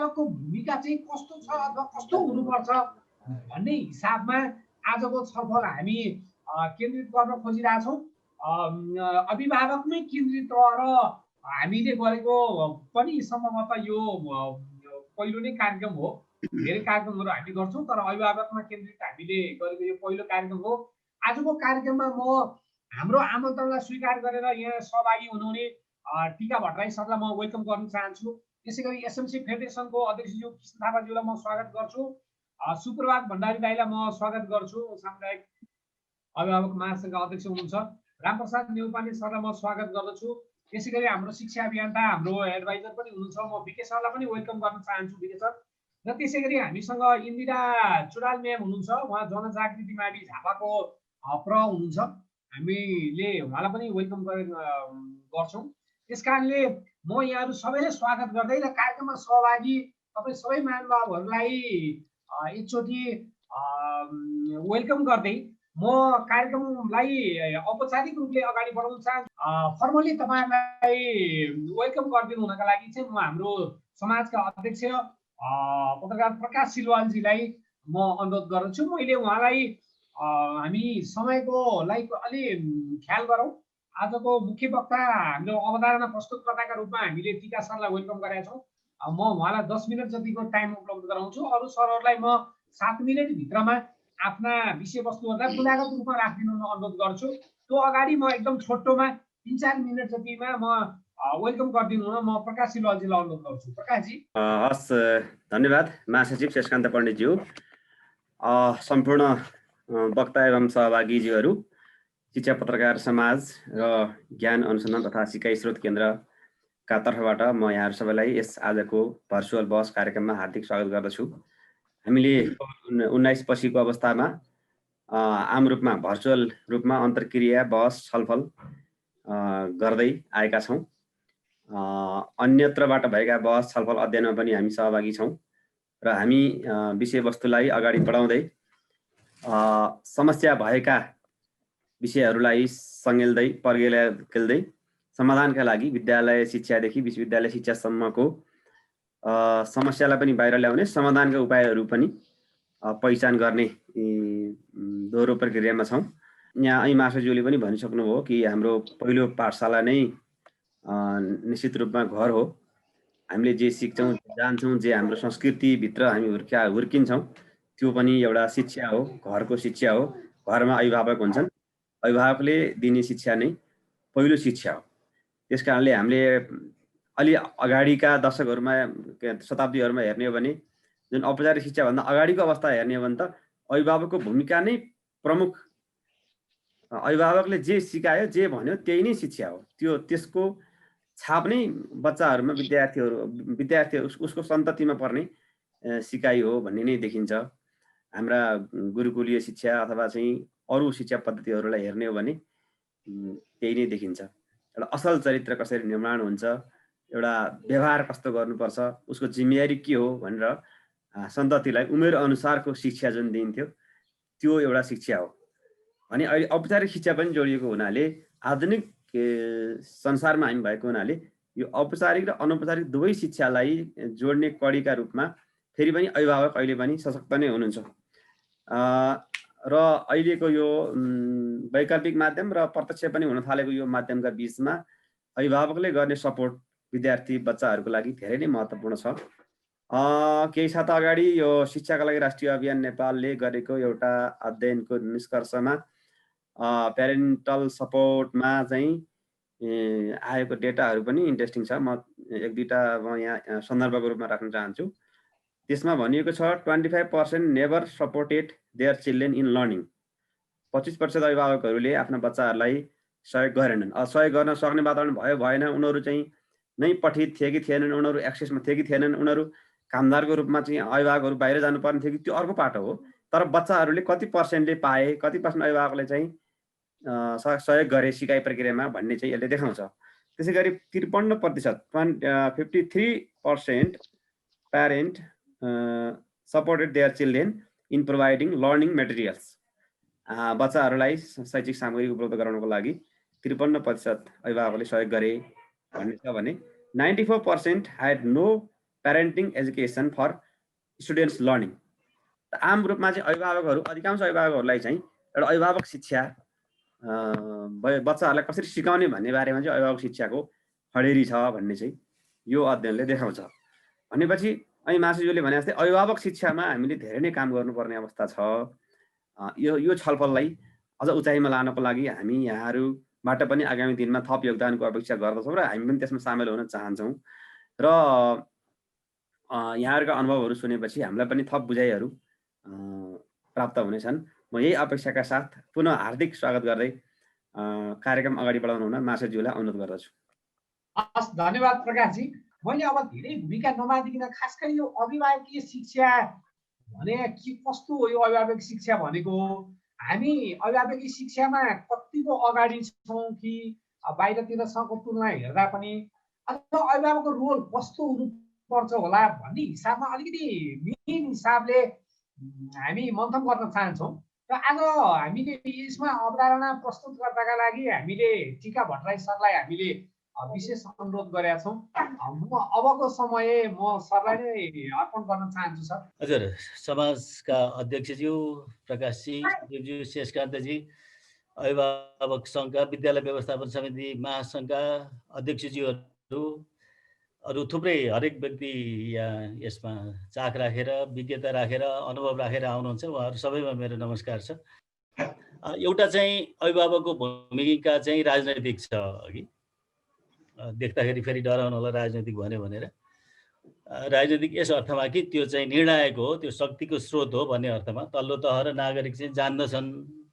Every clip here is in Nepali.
अभिभावकको भूमिका चाहिँ कस्तो छ अथवा कस्तो हुनुपर्छ भन्ने हिसाबमा आजको छलफल हामी केन्द्रित गर्न खोजिरहेछौँ। अभिभावकमै केन्द्रित रहेर हामीले गरेको पनि सम्भवतः यो पहिलो नै कार्यक्रम हो। धेरै कार्यक्रमहरू हामी गर्छौँ तर अभिभावकमा केन्द्रित हामीले गरेको यो पहिलो कार्यक्रम हो। आजको कार्यक्रममा म हाम्रो आमन्त्रणलाई स्वीकार गरेर यहाँ सहभागी हुनुहुने टिका भट्टराई सरलाई म वेलकम गर्न चाहन्छु। त्यसै गरी एसएमसी फेडरेसनको अध्यक्षज्यू कृष्ण थापाज्यूलाई म स्वागत गर्छु। सुप्रभात भण्डारी दाईलाई म स्वागत गर्छु, सामुदायिक अभिभावक महासङ्घका अध्यक्ष हुनुहुन्छ। रामप्रसाद नेउपाने सरलाई म स्वागत गर्दछु। त्यसै गरी हाम्रो शिक्षा अभियन्ता हाम्रो एडभाइजर पनि हुनुहुन्छ, म बिके सरलाई पनि वेलकम गर्न चाहन्छु बिके सर। र त्यसै गरी हामीसँग इन्दिरा चुडाल म्याम हुनुहुन्छ, उहाँ जनजागृति मावि झापाको प्र हुनुहुन्छ, हामीले उहाँलाई पनि वेलकम गर्छौँ। त्यस कारणले म यहाँहरू सबैले स्वागत गर्दै र कार्यक्रममा सहभागी तपाईँ सबै महानुभावहरूलाई एकचोटि वेलकम गर्दै म कार्यक्रमलाई औपचारिक रूपले अगाडि बढाउन चाहन्छु। फर्मली तपाईँहरूलाई वेलकम गरिदिनु हुनका लागि चाहिँ म हाम्रो समाजका अध्यक्ष पत्रकार प्रकाश सिलवालजीलाई म अनुरोध गर्दछु। मैले उहाँलाई हामी समयकोलाई अलि ख्याल गरौँ। आजको मुख्य वक्ता हाम्रो अवधारणा प्रस्तुतकर्ताका रूपमा हामीले टिका सरलाई वेलकम गरेका छौँ। म उहाँलाई 10 मिनट जतिको टाइम उपलब्ध गराउँछु। अरू सरहरूलाई म 7 मिनटभित्रमा आफ्ना विषयवस्तुहरूलाई गुणागत रूपमा राखिदिनु अनुरोध गर्छु। त्यो अगाडि म एकदम छोटोमा 3-4 मिनट जतिमा म वेलकम गरिदिनु हुन म प्रकाश सिलवालजीलाई अनुरोध गर्छु। प्रकाशजी। हस्, धन्यवाद महासचिव शेषकान्त पण्डितज्यू, सम्पूर्ण वक्ता एवं सहभागीज्यूहरू, शिक्षा पत्रकार समाज र ज्ञान अनुसन्धान तथा सिकाइ स्रोत केन्द्रका तर्फबाट म यहाँहरू सबैलाई यस आजको भर्चुअल बहस कार्यक्रममा हार्दिक स्वागत गर्दछु। हामीले कोभिड-19 पछिको अवस्थामा आम रूपमा भर्चुअल रूपमा अन्तर्क्रिया बहस छलफल गर्दै आएका छौँ। अन्यत्रबाट भएका बहस छलफल अध्ययनमा पनि हामी सहभागी छौँ र हामी विषयवस्तुलाई अगाडि बढाउँदै समस्या भएका विषयहरूलाई सङ्घेल्दै पर्गेल्दै समाधानका लागि विद्यालय शिक्षादेखि विश्वविद्यालय शिक्षासम्मको समस्यालाई पनि बाहिर ल्याउने, समाधानका उपायहरू पनि पहिचान गर्ने दोहोरो प्रक्रियामा छौँ। यहाँ ऐ महासचिवले पनि भनिसक्नुभयो कि हाम्रो पहिलो पाठशाला नै निश्चित रूपमा घर हो। हामीले जे सिक्छौँ, जान्छौँ, जे हाम्रो संस्कृतिभित्र हामी हुर्किन्छौँ त्यो पनि एउटा शिक्षा हो, घरको शिक्षा हो। घरमा अभिभावक हुन्छन्, अभिभावकले दिने शिक्षा नै पहिलो शिक्षा हो। त्यस कारणले हामीले अलि अगाडिका दशकहरूमा शताब्दीहरूमा हेर्ने हो भने जुन औपचारिक शिक्षाभन्दा अगाडिको अवस्था हेर्ने हो भने त अभिभावकको भूमिका नै प्रमुख। अभिभावकले जे सिकायो, जे भन्यो त्यही नै शिक्षा हो। त्यसको छाप नै बच्चाहरूमा विद्यार्थी उसको सन्ततिमा पर्ने सिकाइ हो भन्ने नै देखिन्छ। हाम्रा गुरुकुलीय शिक्षा अथवा चाहिँ अरू शिक्षा पद्धतिहरूलाई हेर्ने हो भने त्यही नै देखिन्छ। एउटा असल चरित्र कसरी निर्माण हुन्छ, एउटा व्यवहार कस्तो गर्नुपर्छ, उसको जिम्मेवारी के हो भनेर सन्ततिलाई उमेर अनुसारको शिक्षा जुन दिइन्थ्यो त्यो एउटा शिक्षा हो। अनि अहिले औपचारिक शिक्षा पनि जोडिएको हुनाले आधुनिक संसारमा हामी भएको हुनाले यो औपचारिक र अनौपचारिक दुवै शिक्षालाई जोड्ने कडीका रूपमा फेरि पनि अभिभावक अहिले पनि सशक्त नै हुनुहुन्छ। र अहिलेको यो वैकल्पिक माध्यम र प्रत्यक्ष पनि हुन थालेको यो माध्यमका बीचमा अभिभावकले गर्ने सपोर्ट विद्यार्थी बच्चाहरूको लागि धेरै नै महत्त्वपूर्ण छ। केही साता अगाडि यो शिक्षाका लागि राष्ट्रिय अभियान नेपालले गरेको एउटा अध्ययनको निष्कर्षमा प्यारेन्टल सपोर्टमा चाहिँ आएको डेटाहरू पनि इन्ट्रेस्टिङ छ। म एक दुईवटा यहाँ सन्दर्भको रूपमा राख्न चाहन्छु। त्यसमा भनिएको छ 25% never supported their children in learning. 25% अभिभावकहरूले आफ्ना बच्चाहरूलाई सहयोग गरेनन्। सहयोग गर्न सक्ने वातावरण भयो भएन, उनीहरू चाहिँ नै पठित थिए कि थिएनन्, उनीहरू एक्सेसमा थिए कि थिएनन्, उनीहरू कामदारको रूपमा चाहिँ अभिभावकहरू बाहिर जानुपर्ने थियो कि त्यो अर्को पाटो हो। तर बच्चाहरूले कति पर्सेन्टले पाए, कति पर्सेन्ट अभिभावकले चाहिँ सहयोग गरे सिकाइ प्रक्रियामा भन्ने चाहिँ यसले देखाउँछ। त्यसै गरी 53% 53% parent supported their children in providing learning materials. बच्चाहरूलाई शैक्षिक सामग्री उपलब्ध गराउनको लागि 53% अभिभावकले सहयोग गरे भन्ने छ भने 94% had no parenting education for students learning. आम रूपमा चाहिँ अभिभावकहरू, अधिकांश अभिभावकहरूलाई चाहिँ एउटा अभिभावक शिक्षा बच्चाहरूलाई कसरी सिकाउने भन्ने बारेमा चाहिँ अभिभावक शिक्षाको खडेरी छ भन्ने चाहिँ यो अध्ययनले देखाउँछ। भनेपछि अनि मासुज्यूले भने जस्तै अभिभावक शिक्षामा हामीले धेरै नै काम गर्नुपर्ने अवस्था छ। यो छलफललाई अझ उचाइमा लानको लागि हामी यहाँहरूबाट पनि आगामी दिनमा थप योगदानको अपेक्षा गर्दछौँ र हामी पनि त्यसमा सामेल हुन चाहन्छौँ। र यहाँहरूका अनुभवहरू सुनेपछि हामीलाई पनि थप बुझाइहरू प्राप्त हुनेछन्। म यही अपेक्षाका साथ पुनः हार्दिक स्वागत गर्दै कार्यक्रम अगाडि बढाउनु हुन मासुज्यूलाई अनुरोध गर्दछु। हस्, धन्यवाद प्रकाशजी। मैले अब धेरै भूमिका नमादिकन खास गरी यो अभिभावकीय शिक्षा भने के कस्तो हो, यो अभिभावक शिक्षा भनेको हामी अभिभावकीय शिक्षामा कतिको अगाडि छौँ कि बाहिरतिरसँगको तुलना हेर्दा पनि अथवा अभिभावकको रोल कस्तो हुनुपर्छ होला भन्ने हिसाबमा अलिकति मेन हिसाबले हामी मन्थन गर्न चाहन्छौँ। र आज हामीले यसमा अवधारणा प्रस्तुत गर्नका लागि हामीले टिका भट्टराई सरलाई हामीले विशेष अनुरोध गरेका छौँ। म अबको समय म सरलाई नै अर्पण गर्न चाहन्छु। सर। हजुर, समाजका अध्यक्षज्यू प्रकाशजी, देवज्यू, शेषकान्तजी, अभिभावक सङ्घका, विद्यालय व्यवस्थापन समिति महासङ्घका अध्यक्षज्यूहरू, अरू थुप्रै हरेक व्यक्ति यसमा चाख राखेर, विज्ञता राखेर, अनुभव राखेर आउनुहुन्छ, उहाँहरू सबैमा मेरो नमस्कार छ। एउटा चाहिँ अभिभावकको भूमिका चाहिँ राजनैतिक छ कि देख्दाखेरि फेरि डराउनु होला राजनैतिक भन्यो भनेर। राजनैतिक यस अर्थमा कि त्यो चाहिँ निर्णायक हो, त्यो शक्तिको स्रोत हो भन्ने अर्थमा। तल्लो तह र नागरिक चाहिँ जान्दछन्,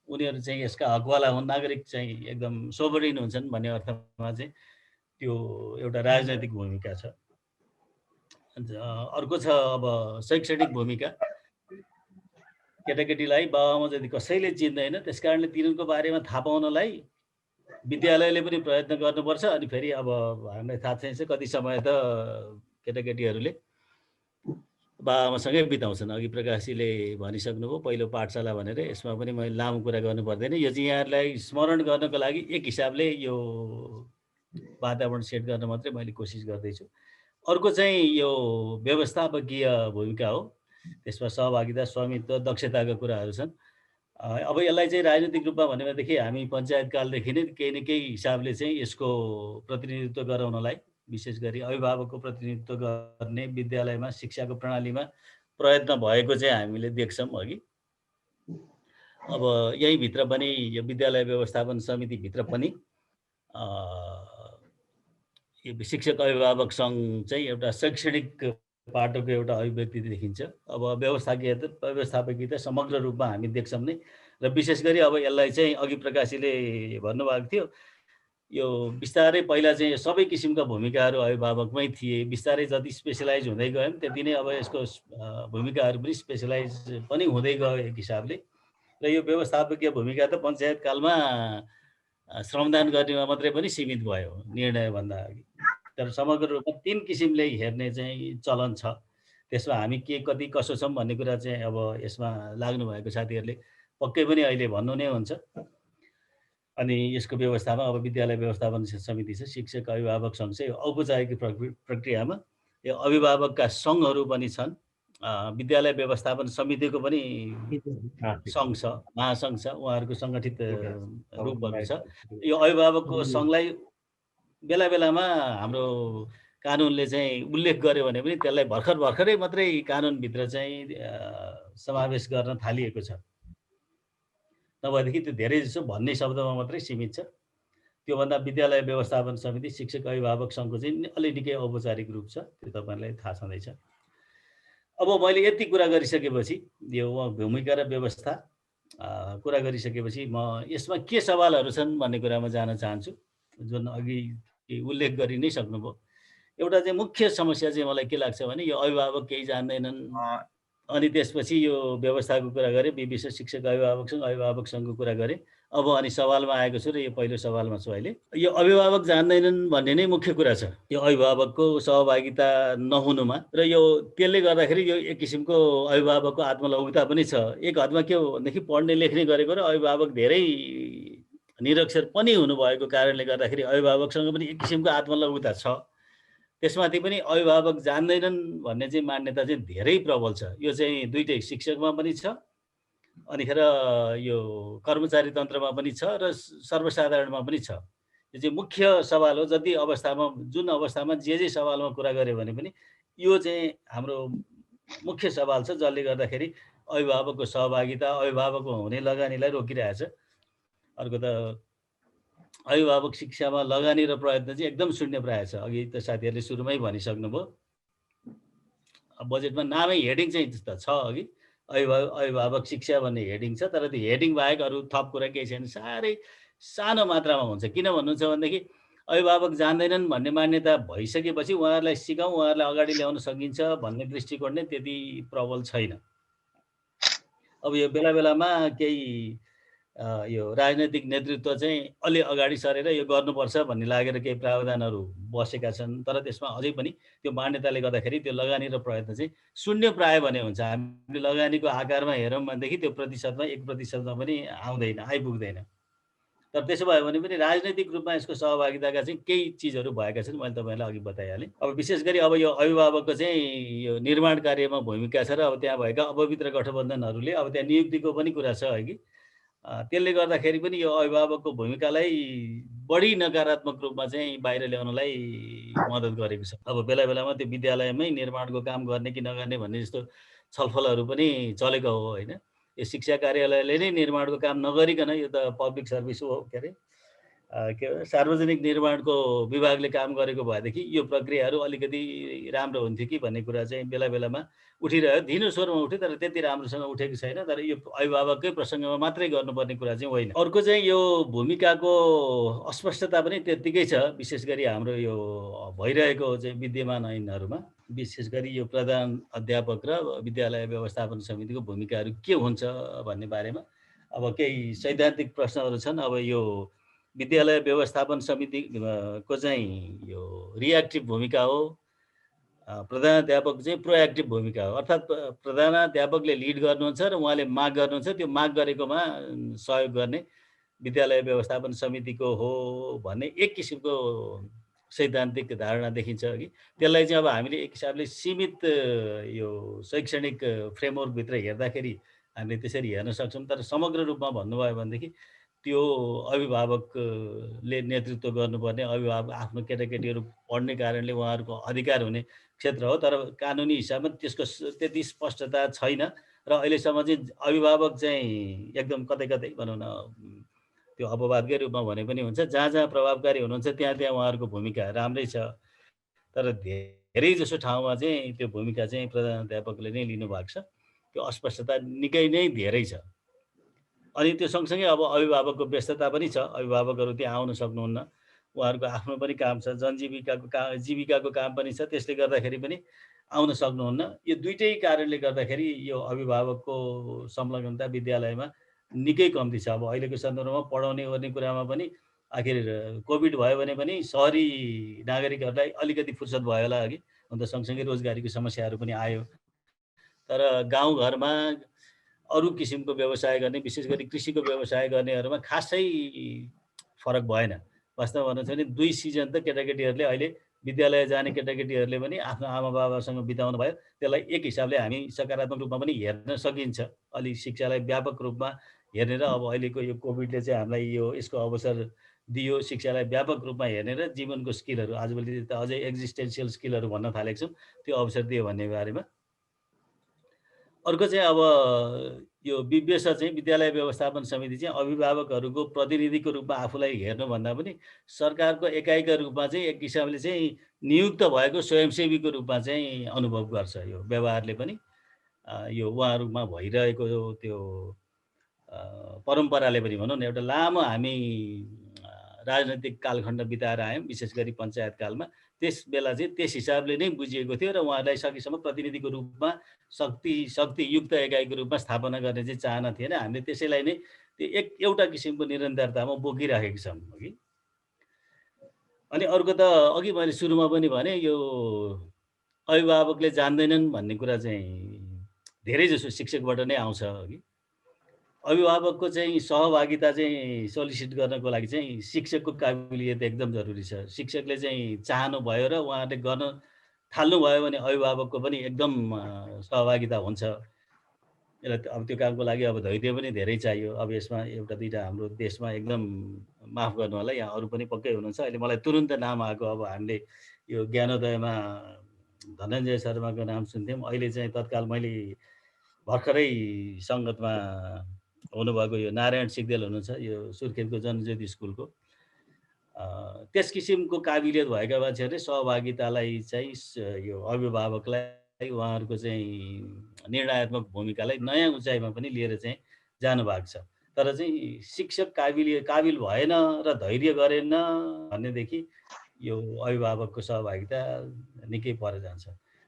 उनीहरू चाहिँ यसका हकवाला हुन्, नागरिक चाहिँ एकदम सोभरिन हुन्छन् भन्ने अर्थमा चाहिँ त्यो एउटा राजनैतिक भूमिका छ। अर्को छ अब शैक्षणिक भूमिका। केटाकेटीलाई बाबामा जति कसैले चिन्दैन, त्यस कारणले तिनीहरूको बारेमा थाहा पाउनलाई विद्यालयले पनि प्रयत्न गर्नुपर्छ। अनि फेरि अब हामीलाई थाहा छैन कति समय त केटाकेटीहरूले बाबामासँगै बिताउँछन्। अघि प्रकाशजीले भनिसक्नुभयो पहिलो पाठशाला भनेर, यसमा पनि मैले लामो कुरा गर्नु पर्दैन। यो चाहिँ यहाँहरूलाई स्मरण गर्नको लागि एक हिसाबले यो वातावरण सेट गर्न मात्रै मैले कोसिस गर्दैछु। अर्को चाहिँ यो व्यवस्थापकीय भूमिका हो, त्यसमा सहभागिता, स्वामित्व, दक्षताका कुराहरू छन्। अब यसलाई चाहिँ राजनीतिक रूपमा भनेदेखि हामी पञ्चायतकालदेखि नै केही न केही हिसाबले चाहिँ यसको प्रतिनिधित्व गराउनलाई, विशेष गरी अभिभावकको प्रतिनिधित्व गर्ने विद्यालयमा शिक्षाको प्रणालीमा प्रयत्न भएको चाहिँ हामीले देख्छौँ अघि। अब यहीँभित्र पनि यो विद्यालय व्यवस्थापन समितिभित्र पनि शिक्षक अभिभावक सङ्घ चाहिँ एउटा शैक्षणिक पाटोको एउटा अभिव्यक्ति देखिन्छ। अब व्यवस्थापकीयता समग्र रूपमा हामी देख्छौँ नै। र विशेष गरी अब यसलाई चाहिँ अघि प्रकाशीले भन्नुभएको थियो, यो बिस्तारै पहिला चाहिँ सबै किसिमका भूमिकाहरू अभिभावकमै थिए, बिस्तारै जति स्पेसलाइज हुँदै गयौँ त्यति नै अब यसको भूमिकाहरू पनि स्पेसलाइज पनि हुँदै गयो एक हिसाबले। र यो व्यवस्थापकीय भूमिका त पञ्चायतकालमा श्रमदान गर्नेमा मात्रै पनि सीमित भयो निर्णयभन्दा अघि। तर समग्र रूपमा 3 किसिमले हेर्ने चाहिँ चलन छ। त्यसमा हामी के कति कसो छौँ भन्ने कुरा चाहिँ अब यसमा लाग्नु भएको साथीहरूले पक्कै पनि अहिले भन्नु नै हुन्छ। अनि यसको व्यवस्थामा अब विद्यालय व्यवस्थापन समिति छ, शिक्षक अभिभावक सङ्घ चाहिँ औपचारिक प्रक्रियामा यो अभिभावकका सङ्घहरू पनि छन्। विद्यालय व्यवस्थापन समितिको पनि सङ्घ छ, महासङ्घ छ, उहाँहरूको सङ्गठित रूपहरू छ। यो अभिभावकको सङ्घलाई बेला बेलामा हाम्रो कानुनले चाहिँ उल्लेख गर्यो भने पनि त्यसलाई भर्खरै मात्रै कानुनभित्र चाहिँ समावेश गर्न थालिएको छ। नभएदेखि त्यो धेरै जसो भन्ने शब्दमा मात्रै सीमित छ। त्योभन्दा विद्यालय व्यवस्थापन समिति, शिक्षक अभिभावक सङ्घको चाहिँ अलि निकै औपचारिक रूप छ, त्यो तपाईँलाई थाहा छँदैछ। अब मैले यति कुरा गरिसकेपछि, यो भूमिका र व्यवस्था कुरा गरिसकेपछि म यसमा के सवालहरू छन् भन्ने कुरामा जान चाहन्छु, जुन अघि उल्लेख गरि नै सक्नुभयो। एउटा चाहिँ मुख्य समस्या चाहिँ मलाई के लाग्छ भने यो अभिभावक केही जान्दैनन्। अनि त्यसपछि यो व्यवस्थाको कुरा गरेँ, विशेष शिक्षक अभिभावक सङ्घको कुरा गरेँ। अब अनि सवालमा आएको छु र यो पहिलो सवालमा छु अहिले। यो अभिभावक जान्दैनन् भन्ने नै मुख्य कुरा छ, यो अभिभावकको सहभागिता नहुनुमा। र यो त्यसले गर्दाखेरि यो एक किसिमको अभिभावकको आत्मलघुता पनि छ। एक हदमा के हो भनेदेखि पढ्ने लेख्ने गरेको र अभिभावक धेरै निरक्षर पनि हुनुभएको कारणले गर्दाखेरि अभिभावकसँग पनि एक किसिमको आत्मलघुता छ। त्यसमाथि पनि अभिभावक जान्दैनन् भन्ने चाहिँ मान्यता चाहिँ धेरै प्रबल छ। यो चाहिँ दुईटै शिक्षकमा पनि छ, अनिखेर यो कर्मचारी तन्त्रमा पनि छ र सर्वसाधारणमा पनि छ। यो चाहिँ मुख्य सवाल हो। जति अवस्थामा जुन अवस्थामा जे सवालमा कुरा गऱ्यो भने पनि यो चाहिँ हाम्रो मुख्य सवाल छ, जसले गर्दाखेरि अभिभावकको सहभागिता, अभिभावकको हुने लगानीलाई रोकिरहेछ। अर्को त अभिभावक शिक्षामा लगानी र प्रयत्न चाहिँ एकदम शून्य प्राय छ। अघि त साथीहरूले सुरुमै भनिसक्नुभयो। बजेटमा नामै हेडिङ चाहिँ छ अघि अभिभावक शिक्षा भन्ने हेडिङ छ, तर त्यो हेडिङ बाहेक अरू थप कुरा केही छैन। साह्रै सानो मात्रामा हुन्छ। किन भन्नुहुन्छ भनेदेखि अभिभावक जान्दैनन् भन्ने मान्यता भइसकेपछि उहाँहरूलाई सिकाउँ, उहाँहरूलाई अगाडि ल्याउन सकिन्छ भन्ने दृष्टिकोण नै त्यति प्रबल छैन। अब यो बेला बेलामा केही यो राजनैतिक नेतृत्व चाहिँ अलि अगाडि सरेर यो गर्नुपर्छ भन्ने लागेर केही प्रावधानहरू बसेका छन्, तर त्यसमा अझै पनि त्यो मान्यताले गर्दाखेरि त्यो लगानी र प्रयत्न चाहिँ शून्य प्राय भने हुन्छ। हामीले लगानीको आकारमा हेरौँ भनेदेखि त्यो प्रतिशतमा 1% पनि आइपुग्दैन। तर त्यसो भयो भने पनि राजनैतिक रूपमा यसको सहभागिताका चाहिँ केही चिजहरू भएका छन्। मैले तपाईँलाई अघि बताइहालेँ। अब विशेष गरी अब यो अभिभावकको चाहिँ यो निर्माण कार्यमा भूमिका छ र अब त्यहाँ भएका अपवित्र गठबन्धनहरूले अब त्यहाँ नियुक्तिको पनि कुरा छ है कि त्यसले गर्दाखेरि पनि यो अभिभावकको भूमिकालाई बढी नकारात्मक रूपमा चाहिँ बाहिर ल्याउनलाई मद्दत गरेको छ। अब बेला बेलामा त्यो विद्यालयमै निर्माणको काम गर्ने कि नगर्ने भन्ने जस्तो छलफलहरू पनि चलेको हो होइन। यो शिक्षा कार्यालयले नै निर्माणको काम नगरिकन यो त पब्लिक सर्भिस हो, के अरे सार्वजनिक निर्माणको विभागले काम गरेको भएदेखि यो प्रक्रियाहरू अलिकति राम्रो हुन्थ्यो कि भन्ने कुरा चाहिँ बेला बेलामा उठिरह्यो। धीनो स्वरमा उठ्यो, तर त्यति राम्रोसँग उठेको छैन। तर यो अभिभावककै प्रसङ्गमा मात्रै गर्नुपर्ने कुरा चाहिँ होइन। अर्को चाहिँ यो भूमिकाको अस्पष्टता पनि त्यत्तिकै छ। विशेष गरी हाम्रो यो भइरहेको चाहिँ विद्यमान ऐनहरूमा विशेष गरी यो प्रधान अध्यापक र विद्यालय व्यवस्थापन समितिको भूमिकाहरू के हुन्छ भन्ने बारेमा अब केही सैद्धान्तिक प्रश्नहरू छन्। अब यो विद्यालय व्यवस्थापन समितिको चाहिँ यो रिएक्टिभ भूमिका हो, प्रधानाध्यापक चाहिँ प्रोएक्टिभ भूमिका हो। अर्थात् प्रधानाध्यापकले लिड गर्नुहुन्छ र उहाँले माग गर्नुहुन्छ, त्यो माग गरेकोमा सहयोग गर्ने विद्यालय व्यवस्थापन समितिको हो भन्ने एक किसिमको सैद्धान्तिक धारणा देखिन्छ कि त्यसलाई चाहिँ अब हामीले एक हिसाबले सीमित यो शैक्षणिक फ्रेमवर्कभित्र हेर्दाखेरि हामीले त्यसरी हेर्न सक्छौँ। तर समग्र रूपमा भन्नुभयो भनेदेखि त्यो अभिभावकले नेतृत्व गर्नुपर्ने, अभिभावक आफ्नो केटाकेटीहरू पढ्ने कारणले उहाँहरूको अधिकार हुने क्षेत्र हो। तर कानुनी हिसाबमा त्यसको त्यति स्पष्टता छैन र अहिलेसम्म चाहिँ अभिभावक चाहिँ एकदम कतै कतै भनौँ न त्यो अपवादकै रूपमा भने पनि हुन्छ। जहाँ जहाँ प्रभावकारी हुनुहुन्छ त्यहाँ त्यहाँ उहाँहरूको भूमिका राम्रै छ, तर धेरै जसो ठाउँमा चाहिँ त्यो भूमिका चाहिँ प्रधानाध्यापकले नै लिनुभएको छ। त्यो अस्पष्टता निकै नै धेरै छ। अनि त्यो सँगसँगै अब अभिभावकको व्यस्तता पनि छ। अभिभावकहरू त्यहाँ आउन सक्नुहुन्न, उहाँहरूको आफ्नो पनि काम छ, जीविकाको काम पनि छ। त्यसले गर्दाखेरि पनि आउन सक्नुहुन्न। यो दुईटै कारणले गर्दाखेरि यो अभिभावकको संलग्नता विद्यालयमा निकै कम्ती छ। अब अहिलेको सन्दर्भमा पढाउने गर्ने कुरामा पनि आखिर कोभिड भयो भने पनि सहरी नागरिकहरूलाई अलिकति फुर्सद भयो होला अघि, अन्त सँगसँगै रोजगारीको समस्याहरू पनि आयो। तर गाउँघरमा अरू किसिमको व्यवसाय गर्ने, विशेष गरी कृषिको व्यवसाय गर्नेहरूमा खासै फरक भएन। वास्तवमा भन्नु छ भने 2 सिजन त केटाकेटीहरूले अहिले विद्यालय जाने केटाकेटीहरूले पनि आफ्नो आमा बाबासँग बिताउनु भयो। त्यसलाई एक हिसाबले हामी सकारात्मक रूपमा पनि हेर्न सकिन्छ। अलि शिक्षालाई व्यापक रूपमा हेर्ने र अब अहिलेको यो कोभिडले चाहिँ हामीलाई यसको अवसर दियो शिक्षालाई व्यापक रूपमा हेर्ने र जीवनको स्किलहरू आजभोलि त अझै एक्जिस्टेन्सियल स्किलहरू भन्न थालेको छौँ, त्यो अवसर दियो भन्ने बारेमा। अर्को चाहिँ अब यो विव्यस चाहिँ विद्यालय व्यवस्थापन समिति चाहिँ अभिभावकहरूको प्रतिनिधिको रूपमा आफूलाई हेर्नुभन्दा पनि सरकारको एकाइका रूपमा चाहिँ एक हिसाबले चाहिँ नियुक्त भएको स्वयंसेवीको रूपमा चाहिँ अनुभव गर्छ। यो व्यवहारले पनि यो उहाँहरूमा भइरहेको त्यो परम्पराले पनि भनौँ न एउटा लामो हामी राजनैतिक कालखण्ड बिताएर आयौँ, विशेष गरी पञ्चायत कालमा। त्यस बेला चाहिँ त्यस हिसाबले नै बुझिएको थियो र उहाँहरूलाई सकेसम्म प्रतिनिधिको रूपमा शक्तियुक्त एकाइको रूपमा स्थापना गर्ने चाहिँ चाहना थिएन। हामीले त्यसैलाई नै त्यो एउटा किसिमको निरन्तरतामा बोकिराखेका छौँ कि। अनि अर्को त अघि मैले सुरुमा पनि भने यो अभिभावकले जान्दैनन् भन्ने कुरा चाहिँ धेरै जसो शिक्षकबाट नै आउँछ कि अभिभावकको चाहिँ सहभागिता चाहिँ सोलिसिट गर्नको लागि चाहिँ शिक्षकको काबिलियत एकदम जरुरी छ। शिक्षकले चाहिँ चाहनु भयो र उहाँले गर्न थाल्नुभयो भने अभिभावकको पनि एकदम सहभागिता हुन्छ। यसलाई अब त्यो कामको लागि अब धैर्य पनि धेरै चाहियो। अब यसमा एउटा दुईटा हाम्रो देशमा एकदम माफ गर्नु होला, यहाँ अरू पनि पक्कै हुनुहुन्छ। अहिले मलाई तुरुन्त नाम आएको, अब हामीले यो ज्ञानोदयमा धनञ्जय शर्माको नाम सुन्थ्यौँ। अहिले चाहिँ तत्काल मैले भर्खरै सङ्गतमा हुनुभएको यो नारायण सिग्देल हुनुहुन्छ, यो सुर्खेतको जनज्योति स्कुलको। त्यस किसिमको काबिलियत भएका मान्छेहरूले सहभागितालाई चाहिँ यो अभिभावकलाई उहाँहरूको चाहिँ निर्णयात्मक भूमिकालाई नयाँ उचाइमा पनि लिएर चाहिँ जानुभएको छ। तर चाहिँ शिक्षक काबिल भएन र धैर्य गरेन भन्नेदेखि यो अभिभावकको सहभागिता निकै पर जान्छ।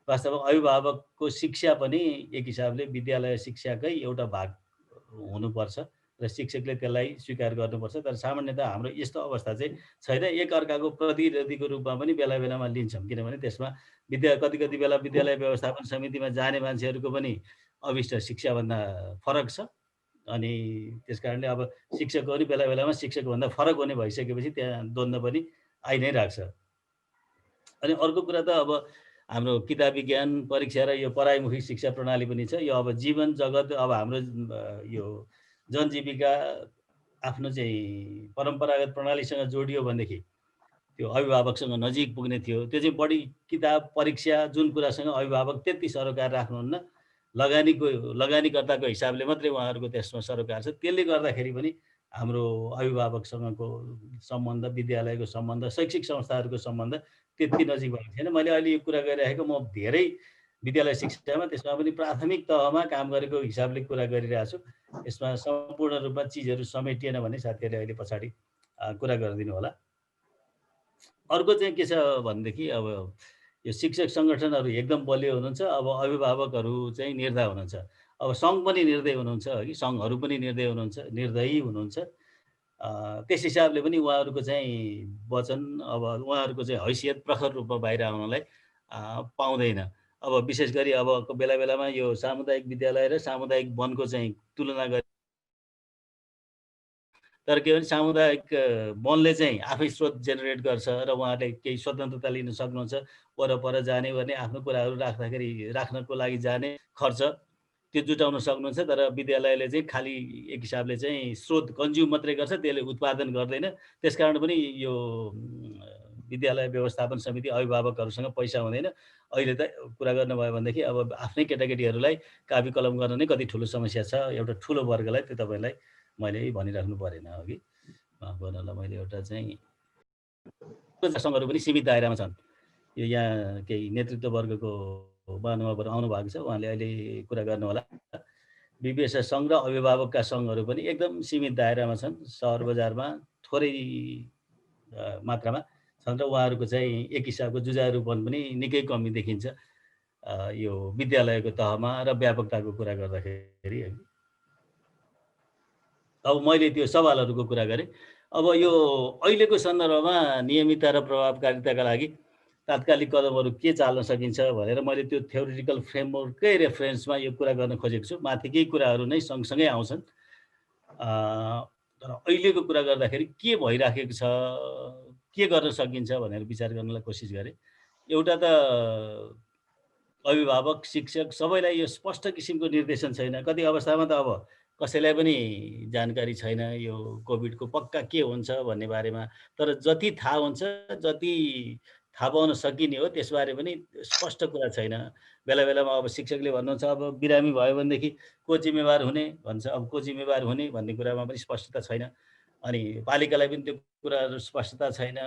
वास्तवमा अभिभावकको शिक्षा पनि एक हिसाबले विद्यालय शिक्षाकै एउटा भाग हुनुपर्छ र शिक्षकले त्यसलाई स्वीकार गर्नुपर्छ। तर सामान्यतः हाम्रो यस्तो अवस्था चाहिँ छैन। एकअर्काको प्रतिनिधिको रूपमा पनि बेला बेलामा लिन्छौँ, किनभने त्यसमा कति बेला विद्यालय व्यवस्थापन समितिमा जाने मान्छेहरूको पनि अभिष्ट शिक्षाभन्दा फरक छ। अनि त्यस कारणले अब शिक्षकको पनि बेला बेलामा शिक्षकभन्दा फरक हुने भइसकेपछि त्यहाँ द्वन्द्व पनि आइ नै राख्छ। अनि अर्को कुरा त अब हाम्रो किताबी ज्ञान परीक्षा र यो पढाइमुखी शिक्षा प्रणाली पनि छ। यो अब जीवन जगत, अब हाम्रो यो जनजीविका आफ्नो चाहिँ परम्परागत प्रणालीसँग जोडियो भनेदेखि त्यो अभिभावकसँग नजिक पुग्ने थियो। त्यो चाहिँ बढी किताब परीक्षा जुन कुरासँग अभिभावक त्यति सरोकार राख्नुहुन्न, लगानीकर्ताको हिसाबले मात्रै उहाँहरूको त्यसमा सरोकार छ। त्यसले गर्दाखेरि पनि हाम्रो अभिभावकसँगको सम्बन्ध, विद्यालयको सम्बन्ध, शैक्षिक संस्थाहरूको सम्बन्ध त्यति नजिक भएको छैन। मैले अहिले यो कुरा गरिरहेको म धेरै विद्यालय शिक्षामा, त्यसमा पनि प्राथमिक तहमा काम गरेको हिसाबले कुरा गरिरहेको छु। यसमा सम्पूर्ण रूपमा चिजहरू समेटिएन भने साथीहरूले अहिले पछाडि कुरा गरिदिनु होला। अर्को चाहिँ के छ भनेदेखि अब यो शिक्षक सङ्गठनहरू एकदम बलियो हुनुहुन्छ। अब अभिभावकहरू चाहिँ निर्दय हुनुहुन्छ। अब सङ्घ पनि निर्दय हुनुहुन्छ कि सङ्घहरू पनि निर्दयी हुनुहुन्छ। त्यस हिसाबले पनि उहाँहरूको चाहिँ वचन, अब उहाँहरूको चाहिँ हैसियत प्रखर रूपमा बाहिर आउनलाई पाउँदैन। अब विशेष गरी अब बेला बेलामा यो सामुदायिक विद्यालय र सामुदायिक वनको चाहिँ तुलना गरी, तर के भने सामुदायिक वनले चाहिँ आफै स्रोत जेनेरेट गर्छ र उहाँले केही स्वतन्त्रता लिन सक्नुहुन्छ। वरपर जाने गर्ने आफ्नो कुराहरू राख्नको लागि जाने खर्च त्यो जुटाउन सक्नुहुन्छ। तर विद्यालयले चाहिँ खालि एक हिसाबले चाहिँ स्रोत कन्ज्युम मात्रै गर्छ, त्यसले उत्पादन गर्दैन। त्यसकारण पनि यो विद्यालय व्यवस्थापन समिति अभिभावकहरूसँग पैसा हुँदैन। अहिले त कुरा गर्नुभयो भनेदेखि अब आफ्नै केटाकेटीहरूलाई कापी कलम गर्न नै कति ठुलो समस्या छ एउटा ठुलो वर्गलाई। त्यो तपाईँलाई मैले भनिराख्नु परेन हो कि, माफ गर्नुहोला। मैले एउटा चाहिँ सङ्घहरू पनि सीमित दायरामा छन्। यो यहाँ केही नेतृत्व वर्गको महानुभावहरू आउनु भएको छ, उहाँले अहिले कुरा गर्नु होला। विवेश सङ्घ र अभिभावकका सङ्घहरू पनि एकदम सीमित दायरामा छन्, सहर बजारमा थोरै मात्रामा छन् र उहाँहरूको चाहिँ एक हिसाबको जुझारुपन पनि निकै कमी देखिन्छ यो विद्यालयको तहमा र व्यापकताको कुरा गर्दाखेरि। अब मैले त्यो सवालहरूको कुरा गरेँ। अब यो अहिलेको सन्दर्भमा नियमितता र प्रभावकारिताका लागि तात्कालिक कदमहरू के चाल्न सकिन्छ भनेर मैले त्यो थ्योरिटिकल फ्रेमवर्ककै रेफरेन्समा यो कुरा गर्न खोजेको छु। माथिकै कुराहरू नै सँगसँगै आउँछन्। तर अहिलेको कुरा गर्दाखेरि के भइराखेको छ, के गर्न सकिन्छ भनेर विचार गर्नलाई कोसिस गरेँ। एउटा त अभिभावक, शिक्षक सबैलाई यो स्पष्ट किसिमको निर्देशन छैन। कति अवस्थामा त अब कसैलाई पनि जानकारी छैन यो कोभिडको पक्का के हुन्छ भन्ने बारेमा। तर जति थाहा हुन्छ, जति थाहा पाउन सकिने हो त्यसबारे पनि स्पष्ट कुरा छैन। बेला बेलामा अब शिक्षकले भन्नुहुन्छ अब बिरामी भयो भनेदेखि को जिम्मेवार हुने भन्छ। अब को जिम्मेवार हुने भन्ने कुरामा पनि स्पष्टता छैन। अनि पालिकालाई पनि त्यो कुराहरू स्पष्टता छैन।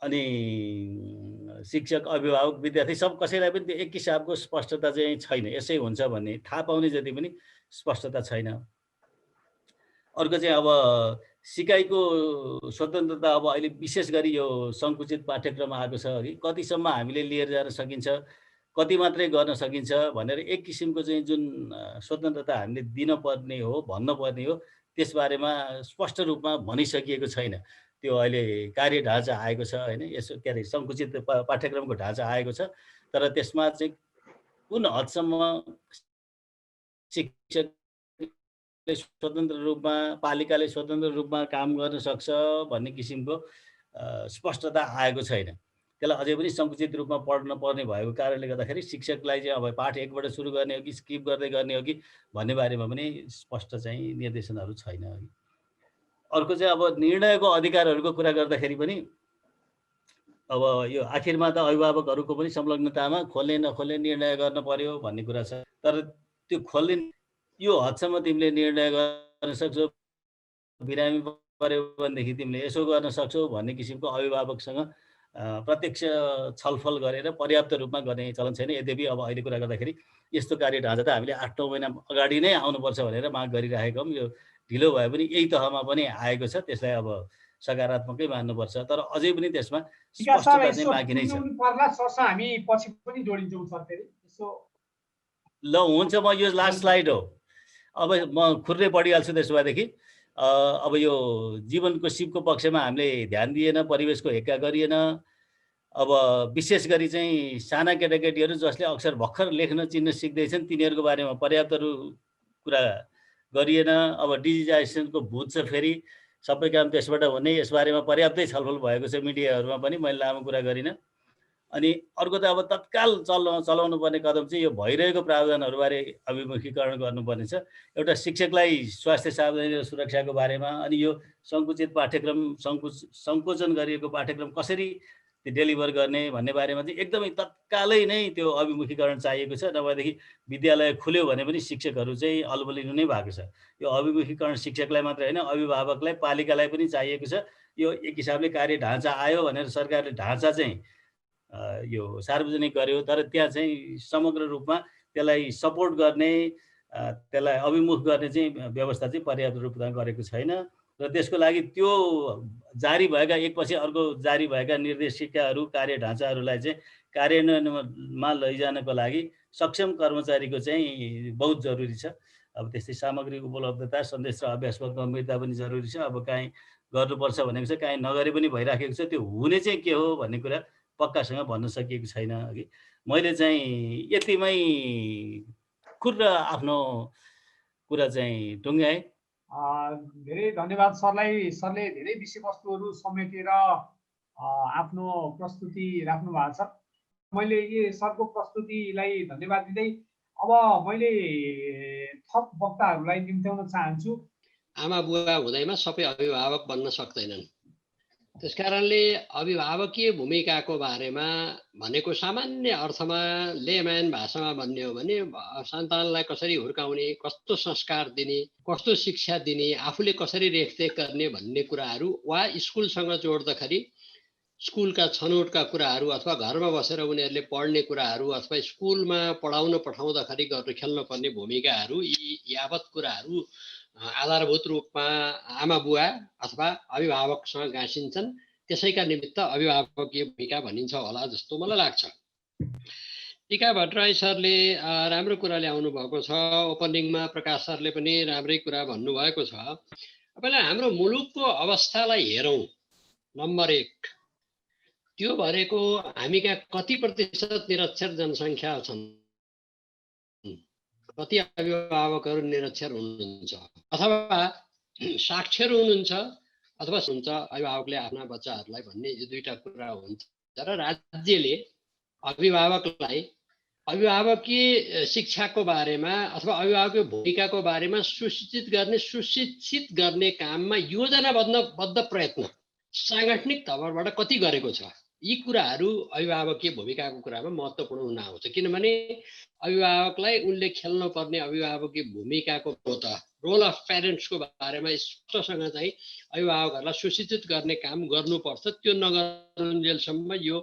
अनि शिक्षक, अभिभावक, विद्यार्थी सब कसैलाई पनि त्यो एक हिसाबको स्पष्टता चाहिँ छैन। यसै हुन्छ भन्ने थाहा पाउने जति पनि स्पष्टता छैन। अर्को चाहिँ अब सिकाइको स्वतन्त्रता अब अहिले विशेष गरी यो सङ्कुचित पाठ्यक्रम आएको छ कि कतिसम्म हामीले लिएर जान सकिन्छ, कति मात्रै गर्न सकिन्छ भनेर एक किसिमको चाहिँ जुन स्वतन्त्रता हामीले दिनुपर्ने हो, भन्नुपर्ने हो, त्यसबारेमा स्पष्ट रूपमा भनिसकिएको छैन। त्यो अहिले कार्य ढाँचा आएको छ होइन, यसो के अरे सङ्कुचित पाठ्यक्रमको ढाँचा आएको छ। तर त्यसमा चाहिँ कुन हदसम्म शिक्षक स्वतन्त्र रूपमा पालिकाले स्वतन्त्र रूपमा काम गर्न सक्छ भन्ने किसिमको स्पष्टता आएको छैन। त्यसलाई अझै पनि सङ्कुचित रूपमा पढ्न पर्ने भएको कारणले गर्दाखेरि शिक्षकलाई चाहिँ अब पाठ 1 बाट सुरु गर्ने हो कि स्किप गर्दै गर्ने हो कि भन्ने बारेमा पनि स्पष्ट चाहिँ निर्देशनहरू छैन। अर्को चाहिँ अब निर्णयको अधिकारहरूको कुरा गर्दाखेरि पनि अब यो आखिरमा त अभिभावकहरूको पनि संलग्नतामा खोल्ने नखोल्ने निर्णय गर्न पर्यो भन्ने कुरा छ। तर त्यो खोल्ने यो हदसम्म तिमीले निर्णय गर्न सक्छौ, बिरामी पर्यो भनेदेखि तिमीले यसो गर्न सक्छौ भन्ने किसिमको अभिभावकसँग प्रत्यक्ष छलफल गरेर पर्याप्त रूपमा गर्ने चलन छैन। यद्यपि अब अहिले कुरा गर्दाखेरि यस्तो कार्य ढाँचा त हामीले 8-9 महिना अगाडि नै आउनुपर्छ भनेर माग गरिराखेको हौँ। यो ढिलो भए पनि यही तहमा पनि आएको छ, त्यसलाई अब सकारात्मकै मान्नुपर्छ। तर अझै पनि त्यसमा स्पष्टता चाहिँ बाँकी नै छ। हामी पछि पनि जोडिन्छौँ सर फेरि यसो। ल हुन्छ, म यो लास्ट स्लाइड हो, अब म खुर्दै पढिहाल्छु। त्यसो भएदेखि अब यो जीवनको सिपको पक्षमा हामीले ध्यान दिएन, परिवेशको हेक्का गरिएन। अब विशेष गरी चाहिँ साना केटाकेटीहरू जसले अक्षर भर्खर लेख्न चिन्न सिक्दैछन् तिनीहरूको बारेमा पर्याप्त कुरा गरिएन। अब डिजिटाइजेसनको भूत छ फेरि, सबै काम त्यसबाट हुने, यसबारेमा पर्याप्तै छलफल भएको छ मिडियाहरूमा पनि, मैले लामो कुरा गरिनँ। अनि अर्को त अब तत्काल चलाउनु पर्ने कदम चाहिँ यो भइरहेको प्रावधानहरूबारे अभिमुखीकरण गर्नुपर्ने छ। एउटा शिक्षकलाई स्वास्थ्य सावधानी र सुरक्षाको बारेमा, अनि यो सङ्कुचित पाठ्यक्रम सङ्कोचन गरिएको पाठ्यक्रम कसरी डेलिभर गर्ने भन्ने बारेमा चाहिँ एकदमै तत्कालै नै त्यो अभिमुखीकरण चाहिएको छ। नभएदेखि विद्यालय खुल्यो भने पनि शिक्षकहरू चाहिँ अल्बलिनु नै भएको छ। यो अभिमुखीकरण शिक्षकलाई मात्रै होइन, अभिभावकलाई, पालिकालाई पनि चाहिएको छ। यो एक हिसाबले कार्य ढाँचा आयो भनेर सरकारले ढाँचा चाहिँ यो सार्वजनिक गर्यो, तर त्यहाँ चाहिँ समग्र रूपमा त्यसलाई सपोर्ट गर्ने, त्यसलाई अभिमुख गर्ने चाहिँ व्यवस्था चाहिँ पर्याप्त रूपमा गरेको छैन। र त्यसको लागि त्यो जारी भएका एकपछि अर्को जारी भएका निर्देशिकाहरू, कार्य ढाँचाहरूलाई चाहिँ कार्यान्वयनमा लैजानको लागि सक्षम कर्मचारीको चाहिँ बहुत जरुरी छ। अब त्यस्तै सामग्री उपलब्धता, सन्देश र अभ्यासको गम्भीरता पनि जरुरी छ। अब काहीँ गर्नुपर्छ भनेको छ, काहीँ नगरे पनि भइराखेको छ। त्यो हुने चाहिँ के हो भन्ने कुरा पक्कासँग भन्न सकिएको छैन। अघि मैले चाहिँ यतिमै खुर्र आफ्नो कुरा चाहिँ टुङ्गाएँ। धेरै धन्यवाद सरलाई। सरले धेरै विषयवस्तुहरू समेटेर आफ्नो प्रस्तुति राख्नु भएको छ। मैले यो सरको प्रस्तुतिलाई धन्यवाद दिँदै अब मैले थप वक्ताहरूलाई निम्त्याउन चाहन्छु। आमा बुवा हुँदैमा सबै अभिभावक बन्न सक्दैनन्। त्यसकारणले अभिभावकीय भूमिकाको बारेमा भनेको सामान्य अर्थमा लेम्यान भाषामा भन्ने हो भने सन्तानलाई कसरी हुर्काउने, कस्तो संस्कार दिने, कस्तो शिक्षा दिने, आफूले कसरी रेखदेख गर्ने भन्ने कुराहरू वा स्कुलसँग जोड्दाखेरि स्कुलका छनौटका कुराहरू अथवा घरमा बसेर उनीहरूले पढ्ने कुराहरू अथवा स्कुलमा पढाउन पठाउँदाखेरि गर्न खेल्नुपर्ने भूमिकाहरू, यी यावत कुराहरू आधारभूत रूपमा आमा बुवा अथवा अभिभावकसँग गाँसिन्छन्। त्यसैका निमित्त अभिभावकीय भूमिका भनिन्छ होला जस्तो मलाई लाग्छ। टीका भट्टराई सरले राम्रो कुरा ल्याउनु भएको छ। ओपनिङमा प्रकाश सरले पनि राम्रै कुरा भन्नुभएको छ। पहिला हाम्रो मुलुकको अवस्थालाई हेरौँ। नम्बर 1 त्यो भनेको हामी कहाँ कति प्रतिशत निरक्षर जनसङ्ख्या छन्, कति अभिभावकहरू निरक्षर हुनुहुन्छ अथवा साक्षर हुनुहुन्छ अथवा हुन्छ अभिभावकले आफ्ना बच्चाहरूलाई भन्ने यो दुईटा कुरा हुन्छ। तर राज्यले अभिभावकलाई अभिभावकीय शिक्षाको बारेमा अथवा अभिभावकीय भूमिकाको बारेमा सुशिक्षित गर्ने काममा योजनाबद्ध प्रयत्न सांगठनिक तवरबाट कति गरेको छ। यी कुराहरू अभिभावकीय भूमिकाको कुरामा महत्त्वपूर्ण हुन आउँछ। किनभने अभिभावकलाई उनले खेल्नु पर्ने अभिभावकीय भूमिकाको रोल अफ प्यारेन्ट्सको बारेमा स्पष्टसँग चाहिँ अभिभावकहरूलाई सुशिक्षित गर्ने काम गर्नुपर्छ। त्यो नगरुन्जेलसम्म यो